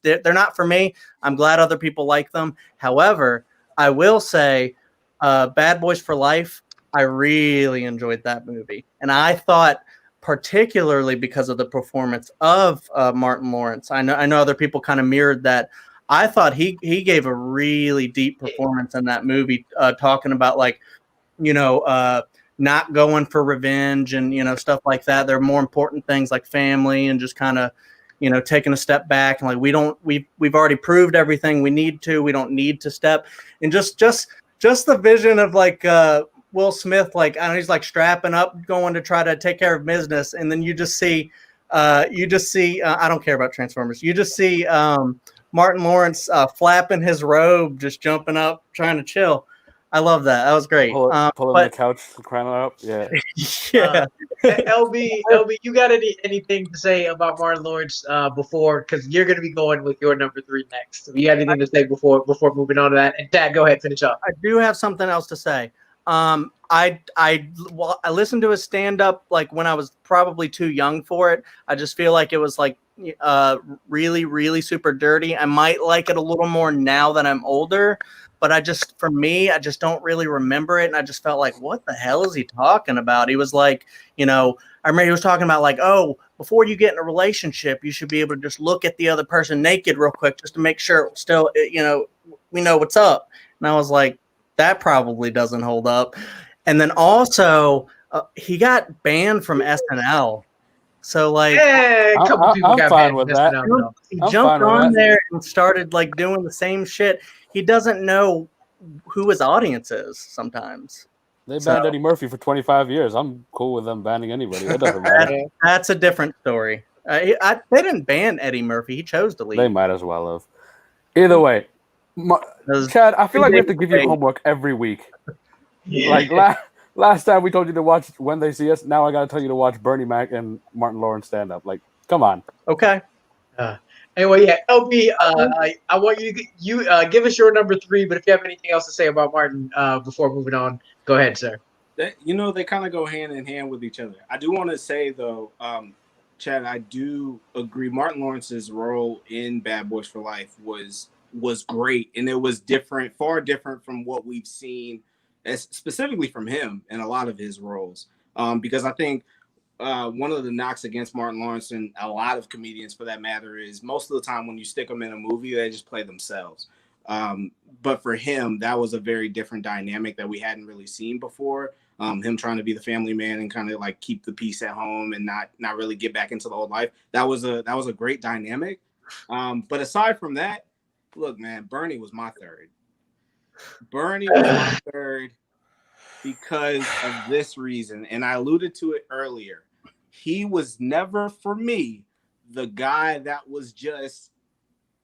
They're not for me. I'm glad other people like them. However, I will say, Bad Boys for Life, I really enjoyed that movie, and I thought, particularly because of the performance of Martin Lawrence, I know other people kind of mirrored that. I thought he gave a really deep performance in that movie, talking about like, not going for revenge and stuff like that. There are more important things like family and just kind of taking a step back and like we've already proved everything we need to. We don't need to step and just the vision of like Will Smith, like I don't know, he's like strapping up, going to try to take care of business, and then you just see I don't care about Transformers. You just see Martin Lawrence flapping his robe, just jumping up, trying to chill. I love that. That was great. Pulling the couch, crying out. Yeah. Yeah. LB, you got anything to say about Martin Lawrence before? Because you're going to be going with your number 3 next. You got anything to say before moving on to that? And Dad, go ahead, finish up. I do have something else to say. I listened to his stand up like when I was probably too young for it. I just feel like it was like really, really super dirty. I might like it a little more now that I'm older, but I just don't really remember it. And I just felt like, what the hell is he talking about? He was like, I remember he was talking about like, oh, before you get in a relationship, you should be able to just look at the other person naked real quick just to make sure still, we know what's up. And I was like, that probably doesn't hold up. And then also, he got banned from SNL. So like, yeah, a couple people got fine banned with from that. SNL. He jumped on there and started like doing the same shit. He doesn't know who his audience is sometimes. They banned Eddie Murphy for 25 years. I'm cool with them banning anybody. It doesn't matter. That's a different story. They didn't ban Eddie Murphy. He chose to leave. They might as well have. Either way, Chad, I feel like we have to give you homework every week. Yeah. Like last time we told you to watch When They See Us. Now I got to tell you to watch Bernie Mac and Martin Lawrence stand up. Like, come on. Okay. Anyway, yeah, LB, I want you give us your number 3. But if you have anything else to say about Martin before moving on, go ahead, sir. They kind of go hand in hand with each other. I do want to say though, Chad, I do agree. Martin Lawrence's role in Bad Boys for Life was great, and it was different, far different from what we've seen, specifically from him in a lot of his roles. Because I think one of the knocks against Martin Lawrence and a lot of comedians for that matter is most of the time when you stick them in a movie, they just play themselves. But for him, that was a very different dynamic that we hadn't really seen before. Him trying to be the family man and kind of like keep the peace at home and not really get back into the old life. That was a great dynamic. But aside from that, look, man, Bernie was my third. Bernie was my third because of this reason, and I alluded to it earlier. He was never, for me, the guy that was just,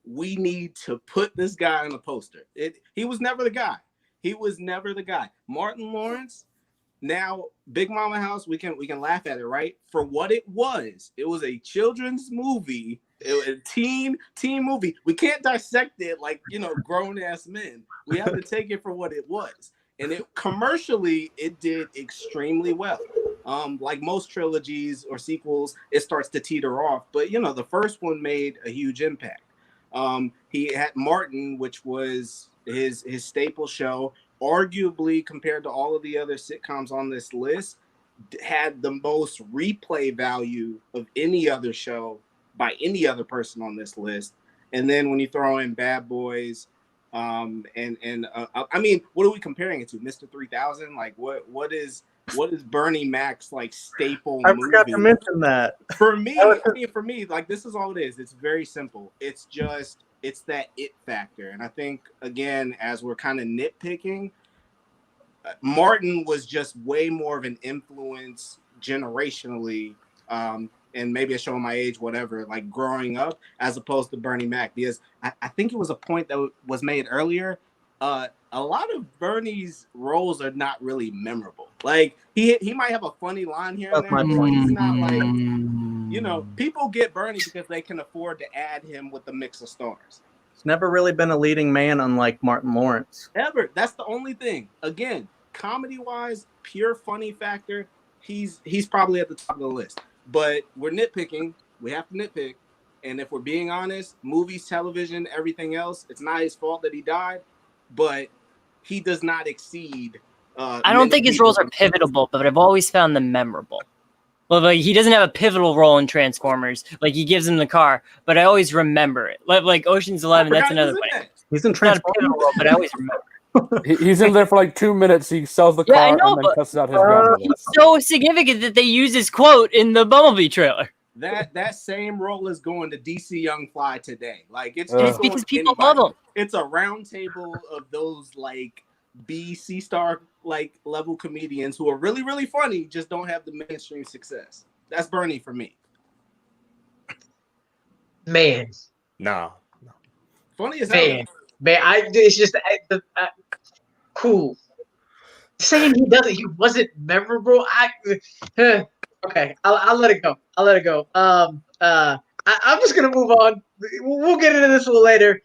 we need to put this guy on a poster. He was never the guy. He was never the guy. Martin Lawrence, now Big Mama House, we can laugh at it, right? For what it was a children's movie, a teen movie. We can't dissect it like, grown ass men. We have to take it for what it was. And commercially, it did extremely well. Like most trilogies or sequels, it starts to teeter off. But, the first one made a huge impact. He had Martin, which was his staple show, arguably compared to all of the other sitcoms on this list, had the most replay value of any other show by any other person on this list. And then when you throw in Bad Boys, I mean, what are we comparing it to? Mr. 3000? Like what is Bernie Mac's like staple movie? I forgot to mention that. For me, like this is all it is. It's very simple. It's that it factor. And I think again, as we're kind of nitpicking, Martin was just way more of an influence generationally, and maybe it's showing my age, whatever, like growing up, as opposed to Bernie Mac. Because I think it was a point that was made earlier. A lot of Bernie's roles are not really memorable. Like he might have a funny line here and there, but he's not like, people get Bernie because they can afford to add him with the mix of stars. He's never really been a leading man, unlike Martin Lawrence. Ever. That's the only thing. Again, comedy-wise, pure funny factor, he's probably at the top of the list. But we're nitpicking. We have to nitpick. And if we're being honest, movies, television, everything else, it's not his fault that he died, but he does not exceed. I don't think his roles are pivotal, but I've always found them memorable. Well, like he doesn't have a pivotal role in Transformers. Like he gives him the car, but I always remember it. Like Ocean's 11, that's another one. He's in Not a Transformers. pivotal role, but I always remember. He's in there for like 2 minutes. He sells the car I know, and then cusses out his grandmother. It's so significant that they use his quote in the Bumblebee trailer. That same role is going to DC Young Fly today. Like it's because people love him. It's a round table of those like B, C-star like level comedians who are really, really funny, just don't have the mainstream success. That's Bernie for me. Man. No. Funny as hell. Man, it's just cool. Saying he wasn't memorable. Okay, I'll let it go. I'm just gonna move on. We'll get into this a little later.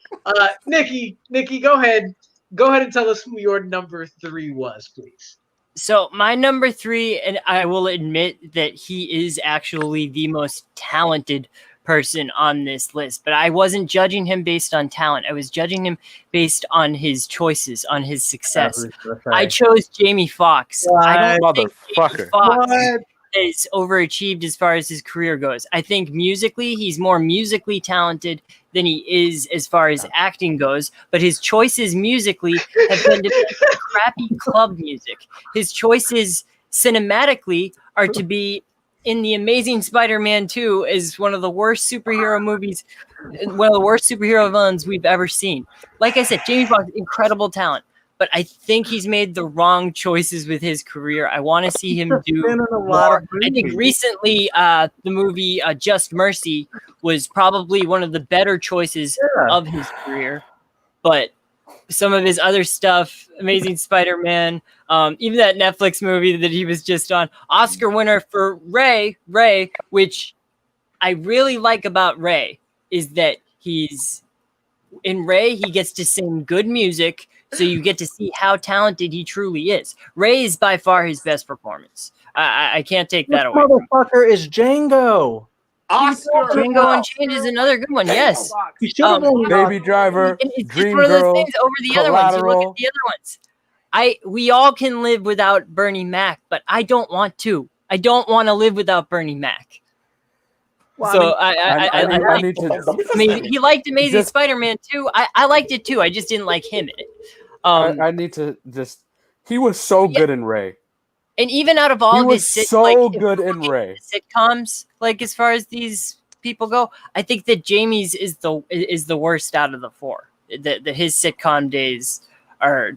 Nikki, go ahead and tell us who your number 3 was, please. So my number 3, and I will admit that he is actually the most talented person on this list, but I wasn't judging him based on talent. I was judging him based on his choices, on his success. I chose Jamie Foxx. I don't think Jamie Foxx is overachieved as far as his career goes. I think musically, he's more musically talented than he is as far as acting goes, but his choices musically have been to be crappy club music. His choices cinematically are to be in The Amazing Spider-Man 2 is one of the worst superhero movies, one of the worst superhero villains we've ever seen. Like I said, Jamie Foxx, incredible talent, but I think he's made the wrong choices with his career. I want to see him do more. I think recently the movie Just Mercy was probably one of the better choices of his career, but some of his other stuff, Amazing Spider-Man, even that Netflix movie that he was just on, Oscar winner for Ray, which I really like about Ray is that he's in Ray, he gets to sing good music, so you get to see how talented he truly is. Ray is by far his best performance. I can't take that away. Motherfucker is Django. Oscar. Django Unchained is another good one. Yes. Baby Driver, it's Dream one of those Girl, things over the other ones. You look at the other ones. We all can live without Bernie Mac, but I don't want to. I don't want to live without Bernie Mac. Well, so I need to. I mean, he liked Amazing Spider-Man too. I liked it too. I just didn't like him in it. I need to just. He was so good in Ray. And even out of all his good in Ray sitcoms, like as far as these people go, I think that Jamie's is the worst out of the 4. His sitcom days are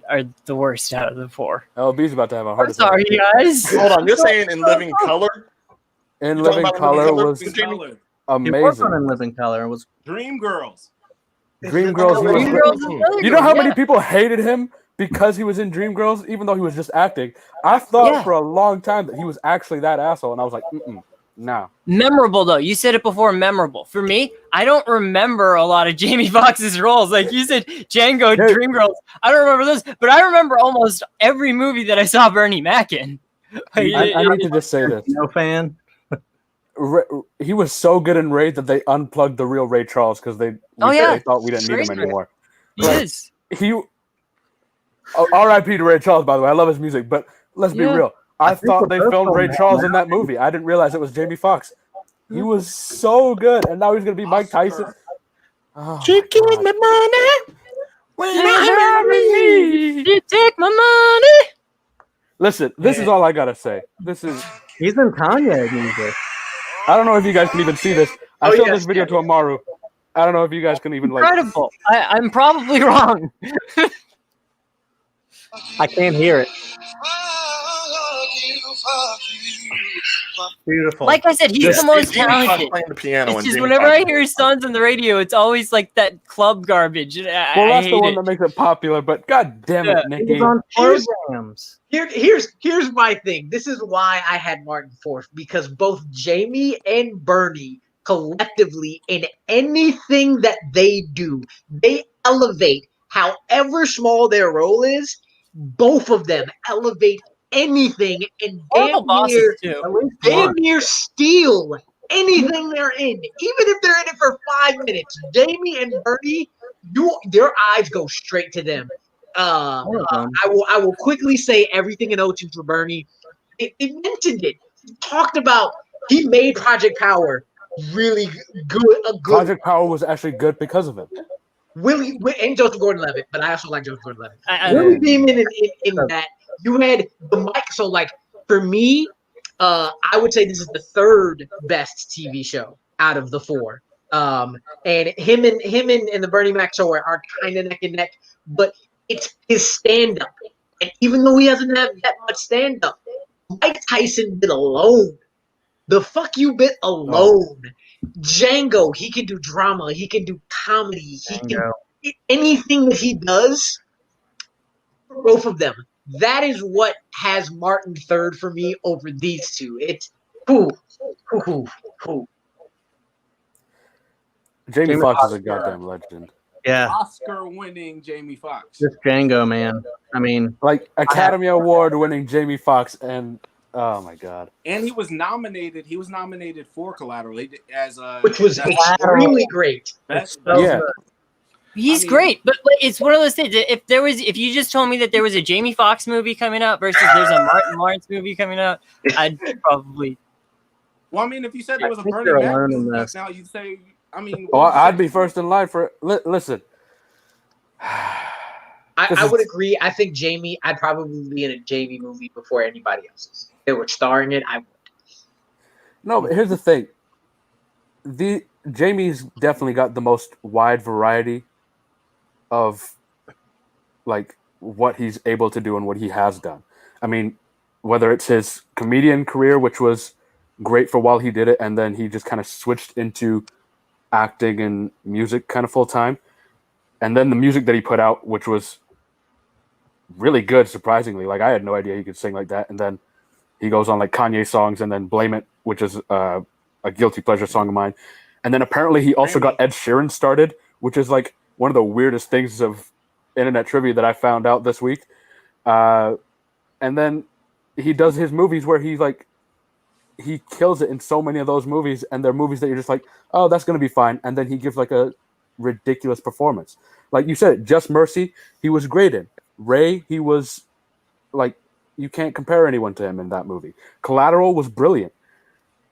the worst out of the 4. LB's about to have a heart attack. Sorry, guys. Hold on, you're saying In Living Color? In Living Color was amazing. In Living Color was Dreamgirls. You know how many people hated him because he was in Dreamgirls, even though he was just acting? I thought for a long time that he was actually that asshole, and I was like, no. Memorable, though. You said it before, memorable. For me, I don't remember a lot of Jamie Foxx's roles. Like you said, Django, Dreamgirls. I don't remember those, but I remember almost every movie that I saw Bernie Mac in. I need to just say this. No fan. He was so good in Ray that they unplugged the real Ray Charles because they thought we didn't need him anymore. He is. R.I.P. to Ray Charles, by the way. I love his music, but let's be real. I thought they filmed Ray Charles in that movie. I didn't realize it was Jamie Foxx. He was so good, and now he's going to be Mike Tyson. She give me money when I marry you. Take my money. Listen, this is all I got to say. He's in Kanye music. I don't know if you guys can even see this. I showed this video to Amaru. I don't know if you guys can even Incredible. I'm probably wrong. I can't hear it. Beautiful. Like I said, he's the most talented. Playing the piano it's just whenever I hear his songs on the radio, it's always like that club garbage. Well, that's the one that makes it popular. But god damn it, Nikki. He's on programs. Here's my thing. This is why I had Martin fourth, because both Jamie and Bernie collectively in anything that they do, they elevate however small their role is. Both of them elevate anything and Horrible bosses too. damn near steal anything they're in, even if they're in it for 5 minutes. Jamie and Bernie, their eyes go straight to them. I will quickly say everything in Ocean for Bernie. It mentioned it. He talked about he made Project Power really good. Project Power was actually good because of it. Willie and Joseph Gordon-Levitt, but I also like Joseph Gordon-Levitt. I Willie Beeman in that you had the mic. So like for me, I would say this is the third best TV show out of the four. And him and the Bernie Mac show are kind of neck and neck, but it's his stand-up. And even though he doesn't have that much stand-up, Mike Tyson bit alone. The fuck you bit alone. Django, he can do drama, he can do comedy, he can anything that he does for both of them. That is what has Martin third for me over these two. It's who. Jamie Foxx is a goddamn legend. Yeah. Oscar-winning Jamie Foxx. Just Django, man. I mean, like Academy Award winning Jamie Foxx, and oh my god. And he was nominated. He was nominated for Collateral as which was extremely great. He's great, but it's one of those things. If you just told me that there was a Jamie Foxx movie coming out versus there's a Martin Lawrence movie coming out, I'd probably. Well, I mean, if you said there was a Bernie Mac movie, now you'd say, I mean. Oh, I'd be first in line for it. Listen. I would agree. I think Jamie, I'd probably be in a Jamie movie before anybody else's. If they were starring it, I would. No, but here's the thing. Jamie's definitely got the most wide variety of like what he's able to do and what he has done. I mean, whether it's his comedian career, which was great for while he did it, and then he just kind of switched into acting and music kind of full time. And then the music that he put out, which was really good, surprisingly. Like, I had no idea he could sing like that. And then he goes on like Kanye songs and then Blame It, which is a guilty pleasure song of mine. And then apparently he also got Ed Sheeran started, which is like one of the weirdest things of internet trivia that I found out this week. And then he does his movies where he kills it in so many of those movies, and they're movies that you're just like, oh, that's going to be fine. And then he gives like a ridiculous performance. Like you said, Just Mercy, he was great in. Ray, he was like, you can't compare anyone to him in that movie. Collateral was brilliant.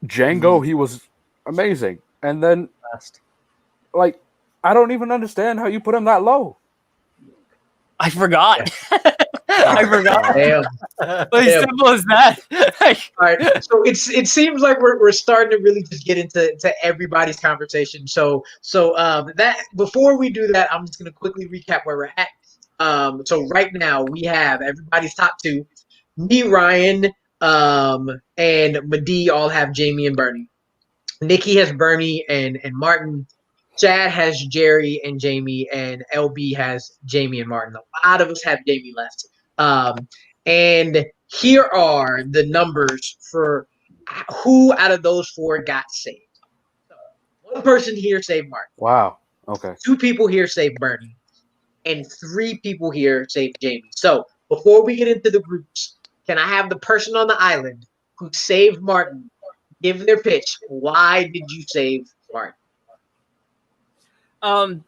Django, he was amazing. And then, like, I don't even understand how you put him that low. I forgot. I forgot. Damn. As simple as that. All right. So it seems like we're starting to really just get into everybody's conversation. So that before we do that, I'm just gonna quickly recap where we're at. So right now we have everybody's top two. Me, Ryan, and Madi all have Jamie and Bernie. Nikki has Bernie and Martin. Chad has Jerry and Jamie, and LB has Jamie and Martin. A lot of us have Jamie left. And here are the numbers for who out of those four got saved. So, one person here saved Martin. Wow. Okay. 2 people here saved Bernie. And 3 people here saved Jamie. So before we get into the groups, can I have the person on the island who saved Martin give their pitch? Why did you save Martin?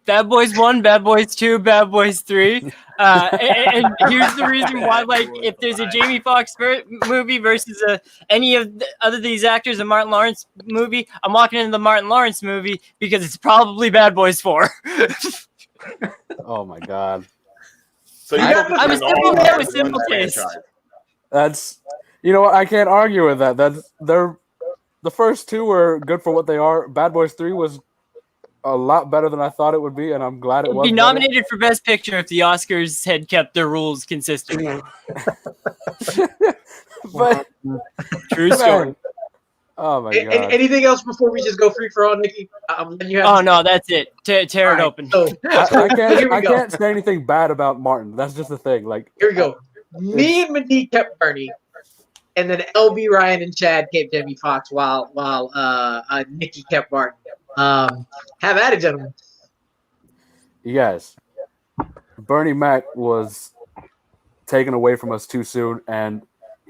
Bad Boys 1, Bad Boys 2, Bad Boys 3. And here's the reason why, like, if there's a Jamie Foxx movie versus any of the other these actors, a Martin Lawrence movie, I'm walking into the Martin Lawrence movie because it's probably Bad Boys 4. Oh my god. So I'm a simple man with simple taste. That's, you know what, I can't argue with that. The first 2 were good for what they are. Bad Boys 3 was a lot better than I thought it would be, and I'm glad it was. Be nominated for Best Picture if the Oscars had kept their rules consistent. But true story. Oh my god! Anything else before we just go free for all, Nikki? Oh no, that's it. Tear it open. So, I can't say anything bad about Martin. That's just the thing. Like, here we go. Me and Madi kept Bernie, and then LB, Ryan, and Chad kept Jamie Foxx, while Nikki kept Martin. Have at it, gentlemen. You guys, Bernie Mac was taken away from us too soon, and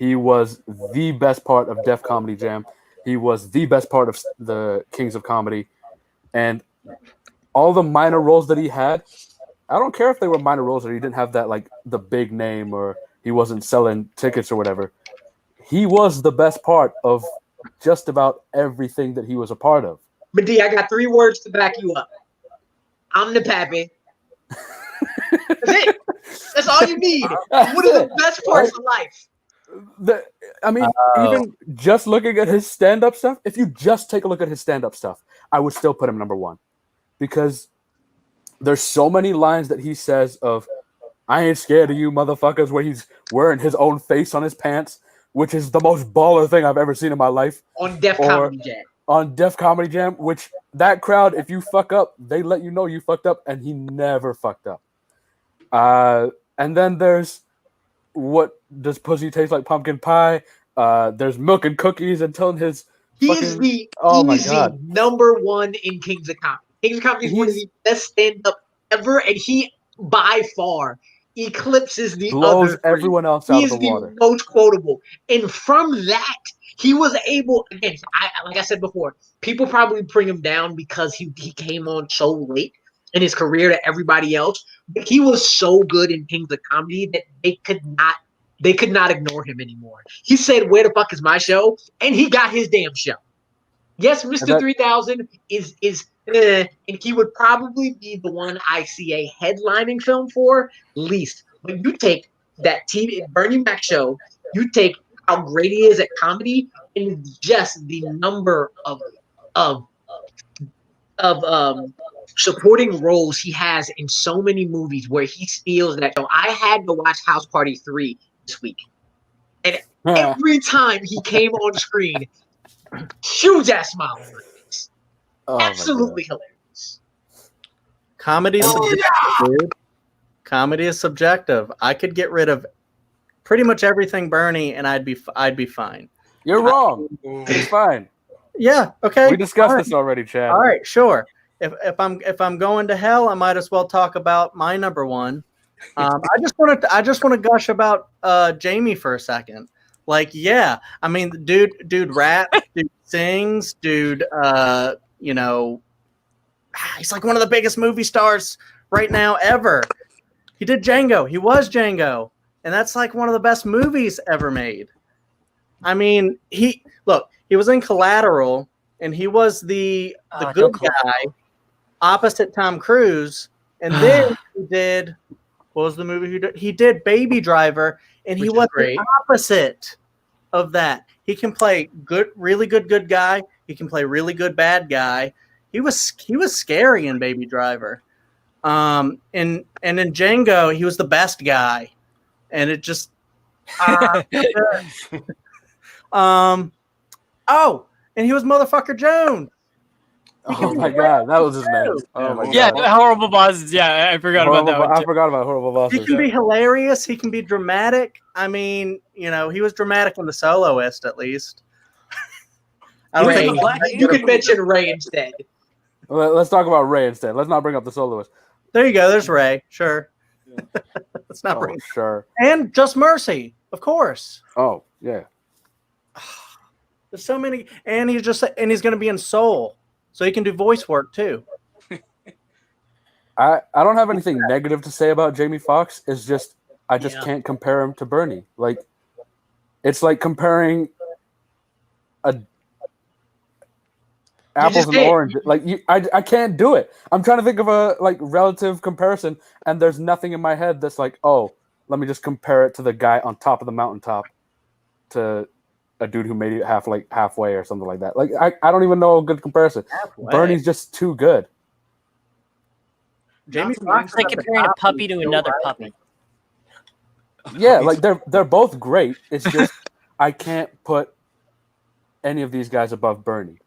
He was the best part of Def Comedy Jam. He was the best part of the Kings of Comedy. And all the minor roles that he had, I don't care if they were minor roles or he didn't have that like the big name or he wasn't selling tickets or whatever. He was the best part of just about everything that he was a part of. But D, I got 3 words to back you up. I'm the pappy. That's it. That's all you need. One of the best parts of life. Even just looking at his stand-up stuff, if you just take a look at his stand-up stuff, I would still put him number 1. Because there's so many lines that he says of, I ain't scared of you motherfuckers, where he's wearing his own face on his pants, which is the most baller thing I've ever seen in my life. On Def Comedy Jam. On Def Comedy Jam, which that crowd, if you fuck up, they let you know you fucked up, and he never fucked up. And then there's what does pussy taste like pumpkin pie? There's milk and cookies and telling his is the easy number 1 in Kings of Comedy. Kings of Comedy is one of the best stand-up ever, and he by far eclipses the blows other everyone else out of the water. He is the most quotable, and from that he was able. Again, like I said before, people probably bring him down because he came on so late in his career to everybody else. But he was so good in Kings of Comedy that they could not ignore him anymore. He said, "Where the fuck is my show?" And he got his damn show. Yes, Mr. 3000 is and he would probably be the one I see a headlining film for least. But you take that TV Bernie Mac show, you take how great he is at comedy, and just the number of supporting roles he has in so many movies where he steals that show. I had to watch House Party 3 this week, and every time he came on screen, huge ass smile on my face. Absolutely hilarious. Comedy is subjective, dude. Comedy is subjective. I could get rid of pretty much everything Bernie, and I'd be fine. You're wrong. It's fine. Yeah. Okay. We discussed this already, Chad. All right. Sure. If I'm going to hell, I might as well talk about my number 1. I just want to gush about Jamie for a second. Like, yeah, I mean, dude raps, dude sings, dude, he's like one of the biggest movie stars right now ever. He did Django. He was Django. And that's like one of the best movies ever made. I mean, he was in Collateral, and he was the good guy opposite Tom Cruise. And then he did, what was the movie he did? He did Baby Driver, and he was the opposite of that. He can play really good guy. He can play really good bad guy. He was scary in Baby Driver. And in Django, he was the best guy. And it just and he was Motherfucker Jones. Oh my god, that was his name. Oh my god. Yeah, Horrible Bosses. Yeah, I forgot about that one. I forgot about Horrible Bosses. He can be hilarious. He can be dramatic. I mean, he was dramatic in The Soloist, at least. Ray. You could mention Ray instead. Let's talk about Ray instead. Let's not bring up The Soloist. There you go. There's Ray. Sure. Let's not bring. Sure. And Just Mercy, of course. Oh yeah. There's so many, and he's going to be in Soul, so he can do voice work too. I don't have anything negative to say about Jamie Foxx. It's just I just can't compare him to Bernie. Like, it's like comparing apples and oranges. Like, I can't do it. I'm trying to think of a relative comparison, and there's nothing in my head that's like, oh, let me just compare it to the guy on top of the mountaintop to a dude who made it halfway or something like that. Like, I don't even know a good comparison. Halfway. Bernie's just too good. Jamie Foxx is like comparing a puppy to another puppy. Yeah, like they're both great. It's just I can't put any of these guys above Bernie.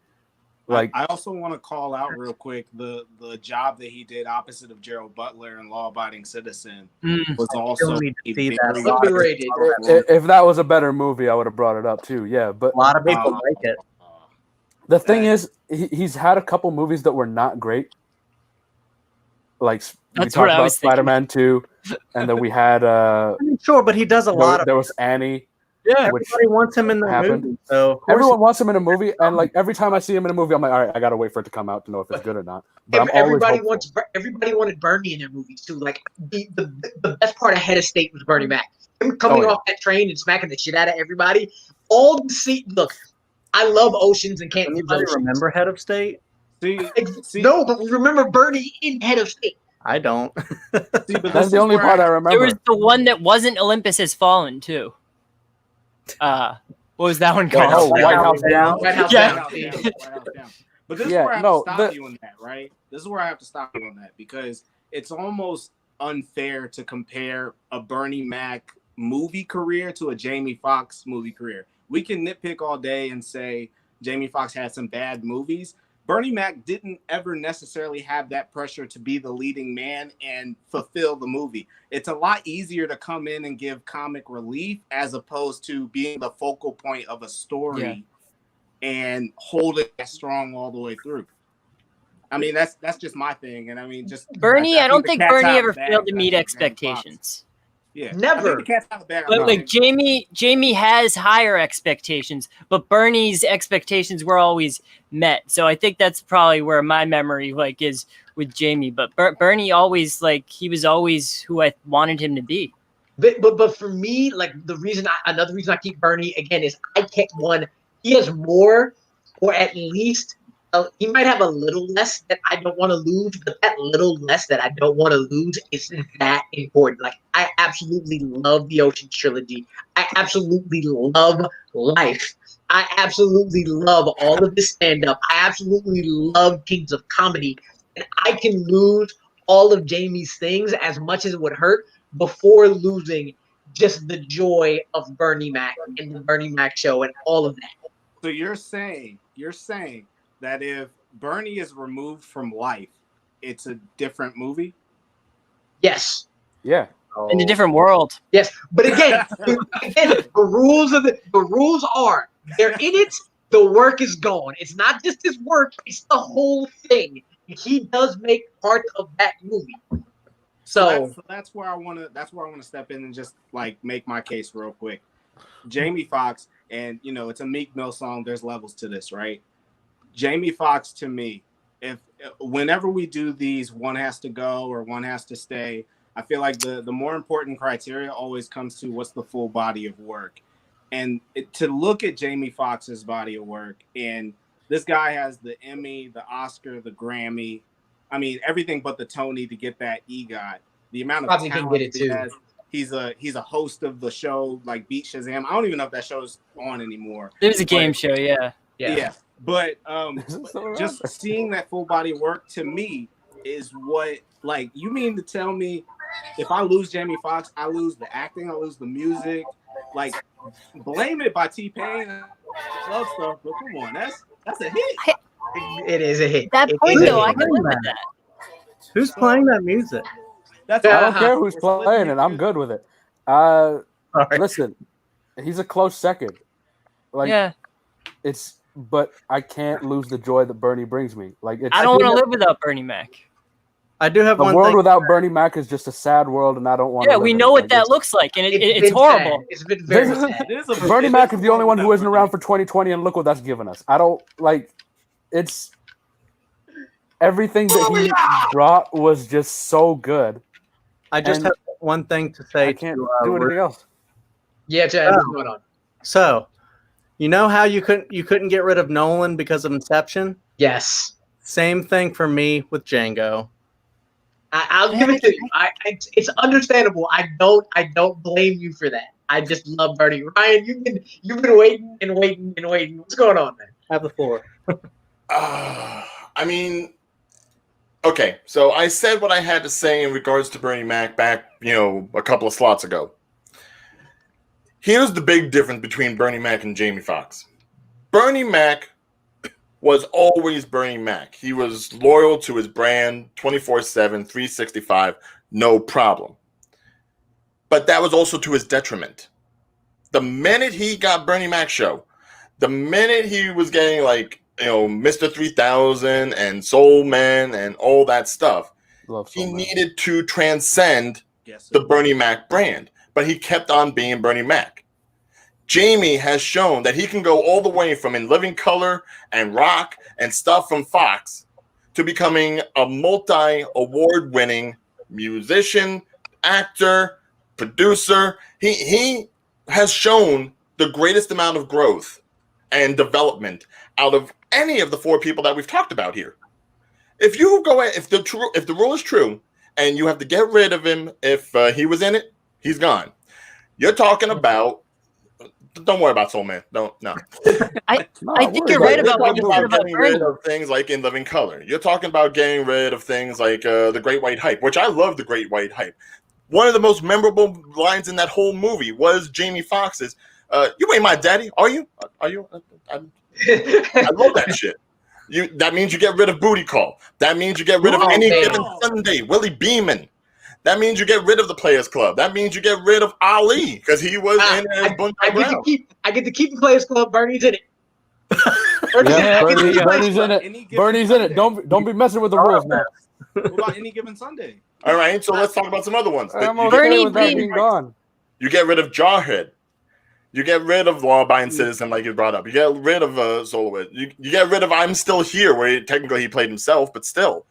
Like, I also want to call out real quick the job that he did opposite of Gerald Butler in Law Abiding Citizen was also underrated. If that was a better movie, I would have brought it up too. Yeah, but a lot of people like it. The thing is, he's had a couple movies that were not great. Like, we talked about Spider-Man 2, and then we had sure, but he does a lot of. There was Annie. Yeah, which everybody wants him in the happened. movie. So of course Everyone wants him in a movie, and like every time I see him in a movie, I'm like, all right, I gotta wait for it to come out to know if it's good or not. But I'm always hopeful. Everybody wanted Bernie in their movies too. Like the best part of Head of State was Bernie Mac. Him coming off that train and smacking the shit out of everybody. All the look, I love Oceans and can't lose anybody Oceans. remember Head of State? See, No, but we remember Bernie in Head of State. I don't. see, but That's the only part I remember. There was the one that wasn't Olympus Has Fallen too. What was that one called? White House Down. White House Yeah. Down. White House Down. But this is where I have to stop you on that, right? This is where I have to stop you on that because it's almost unfair to compare a Bernie Mac movie career to a Jamie Foxx movie career. We can nitpick all day and say Jamie Foxx had some bad movies. Bernie Mac didn't ever necessarily have that pressure to be the leading man and fulfill the movie. It's a lot easier to come in and give comic relief as opposed to being the focal point of a story and hold it strong all the way through. I mean, that's just my thing. And I mean, just Bernie, I don't think Bernie ever failed to meet Jamie expectations. Yeah, Never. But like Jamie has higher expectations, but Bernie's expectations were always met. So I think that's probably where my memory like is with Jamie. But Bernie always he was always who I wanted him to be. But for me, like another reason I keep Bernie again is I can't he has more, or at least he might have a little less that I don't want to lose, but that little less that I don't want to lose is that important. Like, I absolutely love the Ocean trilogy. I absolutely love Life. I absolutely love all of this stand-up. I absolutely love Kings of Comedy. And I can lose all of Jamie's things as much as it would hurt before losing just the joy of Bernie Mac and the Bernie Mac show and all of that. So you're saying that if Bernie is removed from Life, it's a different movie? Yes. Yeah. In a different world. Yes. But again, the rules are they're in it, the work is gone. It's not just his work, it's the whole thing. He does make part of that movie. So that's where I want to step in and just like make my case real quick. Jamie Foxx, and it's a Meek Mill song, there's levels to this, right? Jamie Foxx, to me, whenever we do these one has to go or one has to stay, I feel like the more important criteria always comes to what's the full body of work. And to look at Jamie Foxx's body of work, and this guy has the Emmy, the Oscar, the Grammy, I mean everything but the Tony to get that EGOT. The amount of talent he has. He's a host of the show like Beat Shazam. I don't even know if that show's on anymore. It was a game show, yeah. But just seeing that full body of work to me is what, like, you mean to tell me if I lose Jamie Foxx, I lose the acting, I lose the music, like blame it by T-Pain and love stuff, but come on, that's a hit. It is a hit. That point though, I can live with that. Who's playing that music? I don't care who's playing it. I'm good with it. Listen, he's a close second. But I can't lose the joy that Bernie brings me. Like, I don't want to live without Bernie Mac. I do have one thing. A world without Bernie Mac is just a sad world, and I don't want to. Yeah, we know what that looks like, and it's horrible. It's been very sad. Bernie Mac is the only one who isn't around for 2020, and look what that's given us. I don't like. It's everything that he brought was just so good. I just have one thing to say. I can't do anything else. Yeah, Chad, what's going on? So, you know how you couldn't get rid of Nolan because of Inception? Yes. Same thing for me with Django. I'll give it to you. It's understandable. I don't blame you for that. I just love Bernie. Ryan, you've been waiting and waiting and waiting. What's going on, man? Have the floor. I mean, okay. So I said what I had to say in regards to Bernie Mac back, a couple of slots ago. Here's the big difference between Bernie Mac and Jamie Foxx. Bernie Mac was always Bernie Mac. He was loyal to his brand 24/7, 365, no problem. But that was also to his detriment. The minute he got Bernie Mac show, the minute he was getting Mr. 3000 and Soul Man and all that stuff, he needed to transcend the Bernie Mac brand. But he kept on being Bernie Mac. Jamie has shown that he can go all the way from In Living Color and Rock and stuff from Fox to becoming a multi-award-winning musician, actor, producer. He has shown the greatest amount of growth and development out of any of the four people that we've talked about here. If the rule is true and you have to get rid of him if he was in it, he's gone. You're talking about. Don't worry about Soul Man. No. I think you're right about what you said about getting rid of things like In Living Color. You're talking about getting rid of things like The Great White Hype, which I love. The Great White Hype. One of the most memorable lines in that whole movie was Jamie Foxx's, "You ain't my daddy, are you? Are you?" I love that shit. That means you get rid of Booty Call. That means you get rid of Any Given Sunday, Willie Beeman. That means you get rid of the Players Club. That means you get rid of Ali because he was in as I get to keep the Players Club. Bernie's in it. Bernie's in it. Bernie's in it. Don't be messing with the rules, man. What about Any Given Sunday? All right, so let's talk about some other ones. Bernie being gone. You get rid of Jarhead. You get rid of Law Abiding Citizen, like you brought up. You get rid of Soloist. You get rid of I'm Still Here, where technically he played himself, but still.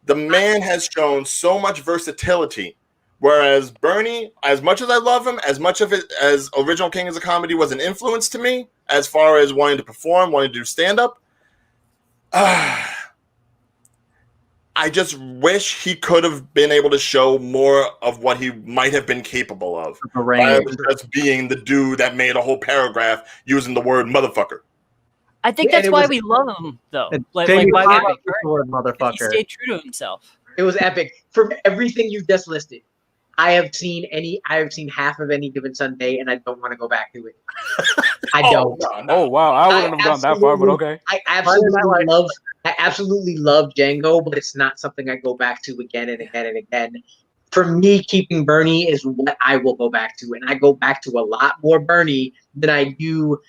The man has shown so much versatility. Whereas Bernie, as much as I love him, as much of it as Original King of Comedy was an influence to me, as far as wanting to perform, wanting to do stand-up, I just wish he could have been able to show more of what he might have been capable of. Rather than just being the dude that made a whole paragraph using the word motherfucker. I think that's why we love him, though. Like why we love the word motherfucker. He stayed true to himself. It was epic. From everything you just listed, I have seen half of Any Given Sunday, and I don't want to go back to it. I don't. No. Oh wow, I wouldn't have gone that far, but okay. I absolutely love Django, but it's not something I go back to again and again and again. For me, keeping Bernie is what I will go back to, and I go back to a lot more Bernie than I do.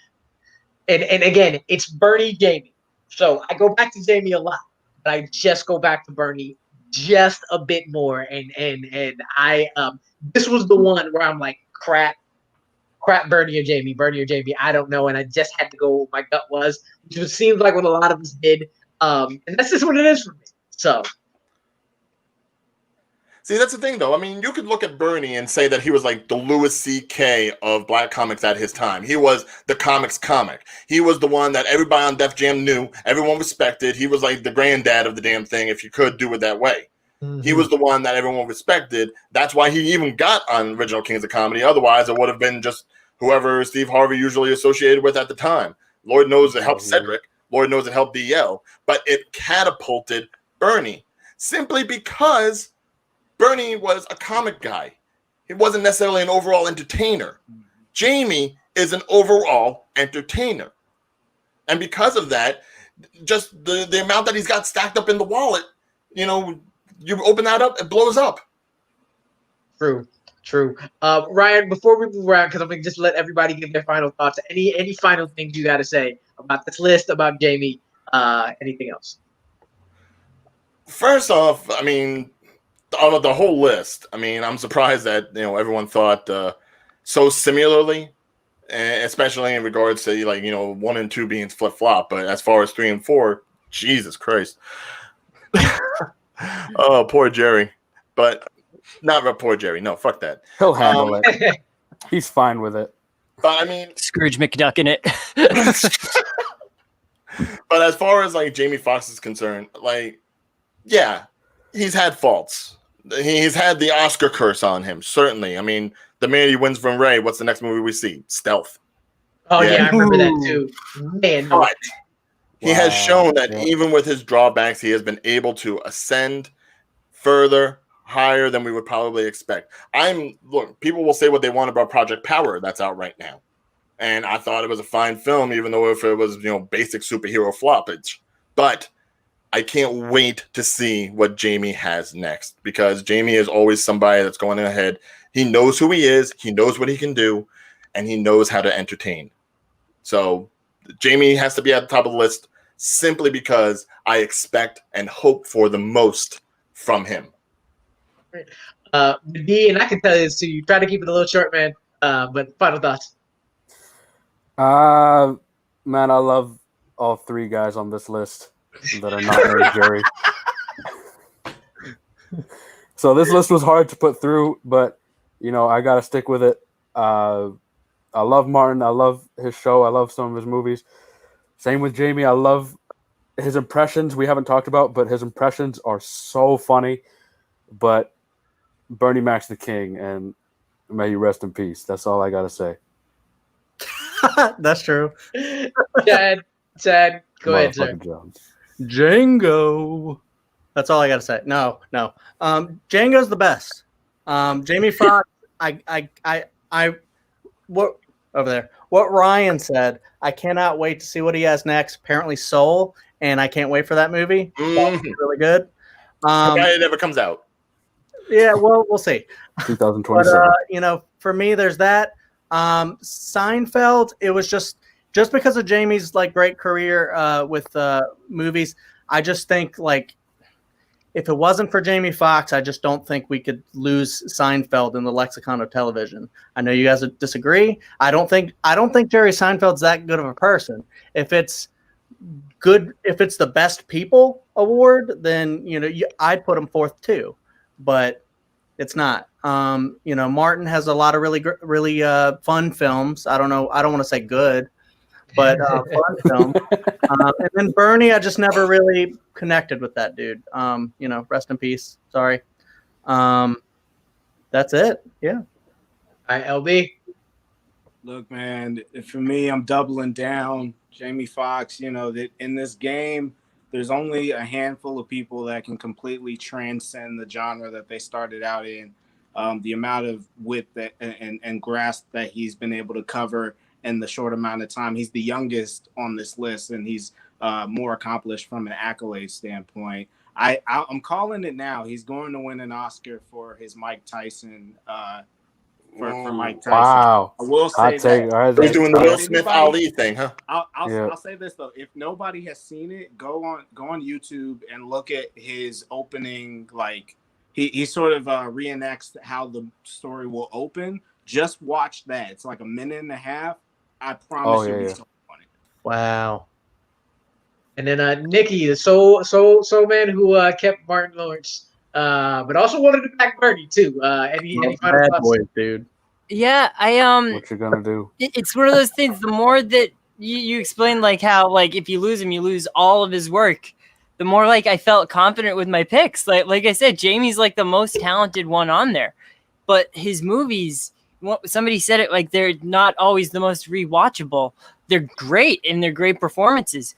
And again, it's Bernie, Jamie. So I go back to Jamie a lot, but I just go back to Bernie just a bit more. And I this was the one where I'm like, crap, Bernie or Jamie. I don't know, and I just had to go where my gut was, which seems like what a lot of us did. And that's just what it is for me. So. See, that's the thing, though. I mean, you could look at Bernie and say that he was like the Louis C.K. of black comics at his time. He was the comics comic. He was the one that everybody on Def Jam knew, everyone respected. He was like the granddad of the damn thing, if you could do it that way. Mm-hmm. He was the one that everyone respected. That's why he even got on Original Kings of Comedy. Otherwise, it would have been just whoever Steve Harvey usually associated with at the time. Lord knows it helped Cedric. Lord knows it helped DL. But it catapulted Bernie simply because Bernie was a comic guy. He wasn't necessarily an overall entertainer. Jamie is an overall entertainer. And because of that, just the amount that he's got stacked up in the wallet, you open that up, it blows up. True. Ryan, before we move around, because I'm going to just let everybody give their final thoughts, any final things you got to say about this list, about Jamie, anything else? First off, I mean, out of the whole list, I mean, I'm surprised that everyone thought so similarly, especially in regards to 1 and 2 being flip flop. But as far as 3 and 4, Jesus Christ, oh poor Jerry. But not poor Jerry. No, fuck that. He'll handle it. He's fine with it. But I mean, Scrooge McDuck in it. But as far as Jamie Foxx is concerned, yeah, he's had faults. He's had the Oscar curse on him, certainly. I mean, the minute he wins from Ray, what's the next movie we see? Stealth. Oh, yeah, I remember that too. Man, but he has shown that even with his drawbacks, he has been able to ascend further, higher than we would probably expect. Look, people will say what they want about Project Power that's out right now. And I thought it was a fine film, even though if it was, basic superhero floppage. But I can't wait to see what Jamie has next, because Jamie is always somebody that's going ahead. He knows who he is, he knows what he can do, and he knows how to entertain. So Jamie has to be at the top of the list simply because I expect and hope for the most from him. D, and I can tell you this too. You try to keep it a little short, man. But final thoughts. Man, I love all three guys on this list that are not named Jerry. So this list was hard to put through, but I got to stick with it. I love Martin. I love his show. I love some of his movies. Same with Jamie. I love his impressions. We haven't talked about, but his impressions are so funny. But Bernie Mac's the king, and may he rest in peace. That's all I got to say. That's true. Chad, go ahead, sir. Jones. Django. That's all I got to say. No. Django's the best. Jamie Foxx. What over there? What Ryan said. I cannot wait to see what he has next. Apparently, Soul, and I can't wait for that movie. That's really good. It never comes out. Yeah, well, we'll see. 2027. But, for me, there's that. Seinfeld. It was just because of Jamie's great career with movies. I just think if it wasn't for Jamie Foxx, I just don't think we could lose Seinfeld in the lexicon of television. I know you guys would disagree. I don't think Jerry Seinfeld's that good of a person. If it's the best people award, then I'd put him fourth too, but it's not. Martin has a lot of really fun films. I don't want to say good, but fun film. And then Bernie, I just never really connected with that dude. Rest in peace. Sorry. That's it. Yeah. All right, LB. Look, man, for me, I'm doubling down. Jamie Foxx, that in this game, there's only a handful of people that can completely transcend the genre that they started out in. The amount of wit that and grasp that he's been able to cover in the short amount of time. He's the youngest on this list, and he's more accomplished from an accolade standpoint. I'm calling it now. He's going to win an Oscar for his Mike Tyson. For Mike Tyson. Wow. I will say that. He's doing the Will Smith Ali thing, huh? I'll say this though. If nobody has seen it, go on YouTube and look at his opening. He sort of reenacts how the story will open. Just watch that. It's like a minute and a half. I promise you'll be so funny. Wow. And then Nikki, the soul man who kept Martin Lawrence, but also wanted to back Bernie too. Any final bad thoughts? boys, dude. Yeah, What you gonna do? It's one of those things. The more that you explain, how if you lose him, you lose all of his work. The more I felt confident with my picks. Like I said, Jamie's the most talented one on there, but his movies. Somebody said it they're not always the most rewatchable. They're great and they're great performances.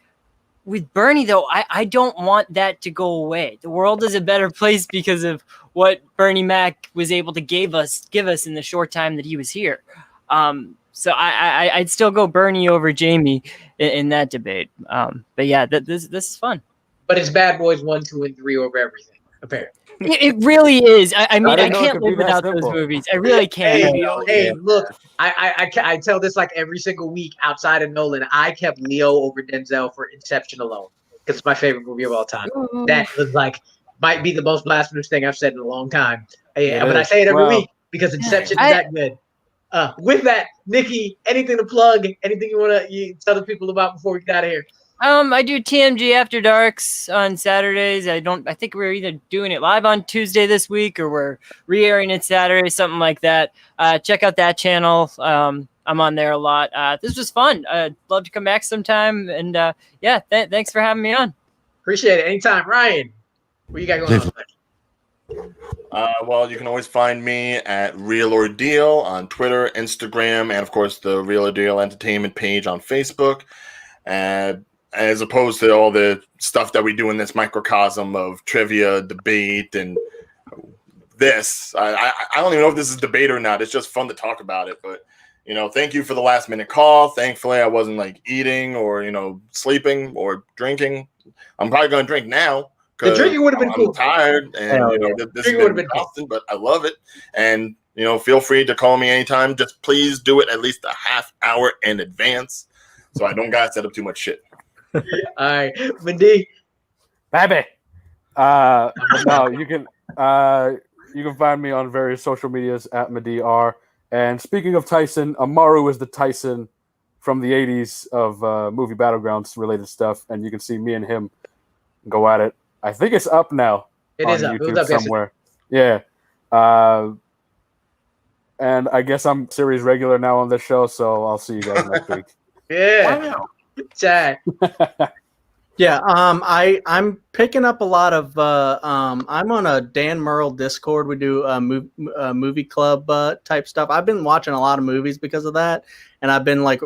With Bernie, though, I don't want that to go away. The world is a better place because of what Bernie Mac was able to give us in the short time that he was here. So I'd still go Bernie over Jamie in that debate. But yeah, this is fun. But it's Bad Boys 1, 2, and 3 over everything, apparently. It really is. I mean, I didn't know it can't could live be that without those simple. movies. I really can't. Hey, look, I tell this every single week outside of Nolan. I kept Leo over Denzel for Inception alone because it's my favorite movie of all time. Ooh. That was might be the most blasphemous thing I've said in a long time. But I say it every week because Inception is that good. With that, Nikki, anything to plug? Anything you want to tell the people about before we get out of here? I do TMG After Darks on Saturdays. I think we're either doing it live on Tuesday this week or we're re-airing it Saturday, something like that. Check out that channel. I'm on there a lot. This was fun. I'd love to come back sometime. And thanks for having me on. Appreciate it. Anytime. Ryan, what you got going on? Well, you can always find me at Real Ordeal on Twitter, Instagram, and of course the Real Ordeal Entertainment page on Facebook. As opposed to all the stuff that we do in this microcosm of trivia, debate, and this. I don't even know if this is debate or not. It's just fun to talk about it. But, thank you for the last minute call. Thankfully, I wasn't eating or, sleeping or drinking. I'm probably going to drink now. The drinking would have been cool. I'm tired and, this has been constant, but I love it. And, feel free to call me anytime. Just please do it at least a half hour in advance so I don't got to set up too much shit. All right, Mindy. Baby. No, you can find me on various social medias at MadiR. And speaking of Tyson, Amaru is the Tyson from the 80s of movie Battlegrounds related stuff, and you can see me and him go at it. I think it's up now It on is up. It was YouTube up yesterday. somewhere. Yeah. And I guess I'm series regular now on this show, so I'll see you guys next week. Yeah. Chad. Yeah, I'm picking up a lot of. I'm on a Dan Merle Discord. We do movie club type stuff. I've been watching a lot of movies because of that, and I've been like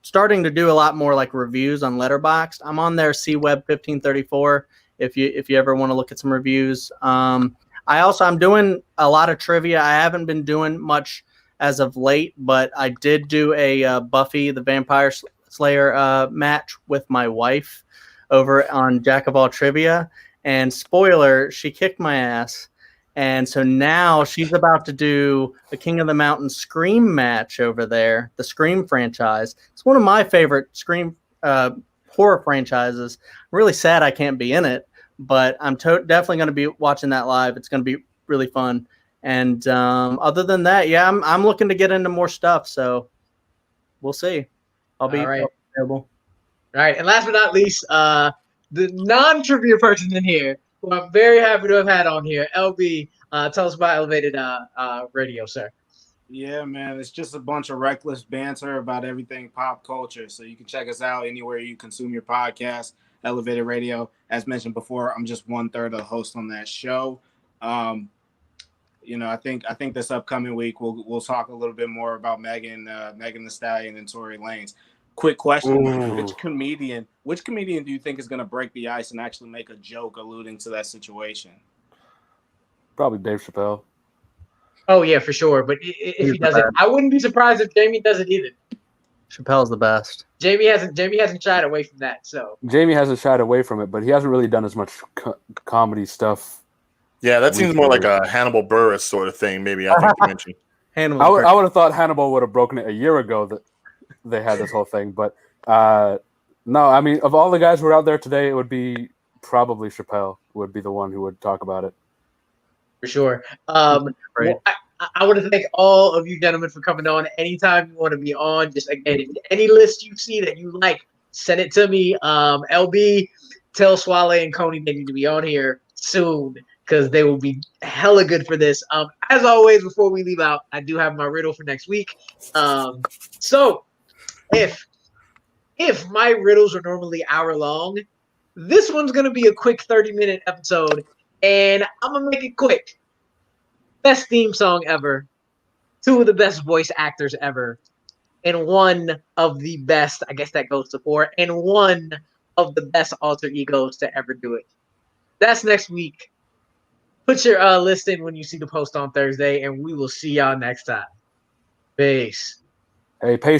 starting to do a lot more like reviews on Letterboxd. I'm on there, CWeb1534. If you ever want to look at some reviews. I'm doing a lot of trivia. I haven't been doing much as of late, but I did do a Buffy the Vampire Slayer match with my wife over on Jack of All Trivia, and spoiler, she kicked my ass, and so now she's about to do the King of the Mountain Scream match over there, the Scream franchise. It's one of my favorite Scream horror franchises. I'm really sad I can't be in it, but I'm definitely going to be watching that live. It's going to be really fun. And other than that, yeah, I'm looking to get into more stuff, so we'll see. I'll be available. All right, and last but not least, the non-trivia person in here, who I'm very happy to have had on here, LB. Tell us about Elevated Radio, sir. Yeah, man, it's just a bunch of reckless banter about everything pop culture. So you can check us out anywhere you consume your podcast, Elevated Radio. As mentioned before, I'm just 1/3 of the host on that show. I think this upcoming week we'll talk a little bit more about Megan Thee Stallion and Tory Lanez. Quick question: Which comedian do you think is going to break the ice and actually make a joke alluding to that situation? Probably Dave Chappelle. Oh yeah, for sure. But if he does it, I wouldn't be surprised if Jamie does it either. Chappelle's the best. Jamie hasn't shied away from that. So Jamie hasn't shied away from it, but he hasn't really done as much comedy stuff. Yeah, that seems more like a Hannibal Buress sort of thing. Maybe I think you mentioned. I would have thought Hannibal would have broken it a year ago that they had this whole thing, but no. I mean, of all the guys who are out there today, it would be probably Chappelle would be the one who would talk about it. For sure. Well, I want to thank all of you gentlemen for coming on. Anytime you want to be on, just again, any list you see that you like, send it to me. LB, tell Swale and Coney they need to be on here soon because they will be hella good for this. As always, before we leave out, I do have my riddle for next week. So if my riddles are normally hour long, this one's gonna be a quick 30-minute episode, and I'm gonna make it quick. Best theme song ever, 2 of the best voice actors ever, and 1 of the best, I guess that goes to 4, and 1 of the best alter egos to ever do it. That's next week. Put your list in when you see the post on Thursday, and we will see y'all next time. Peace. Hey,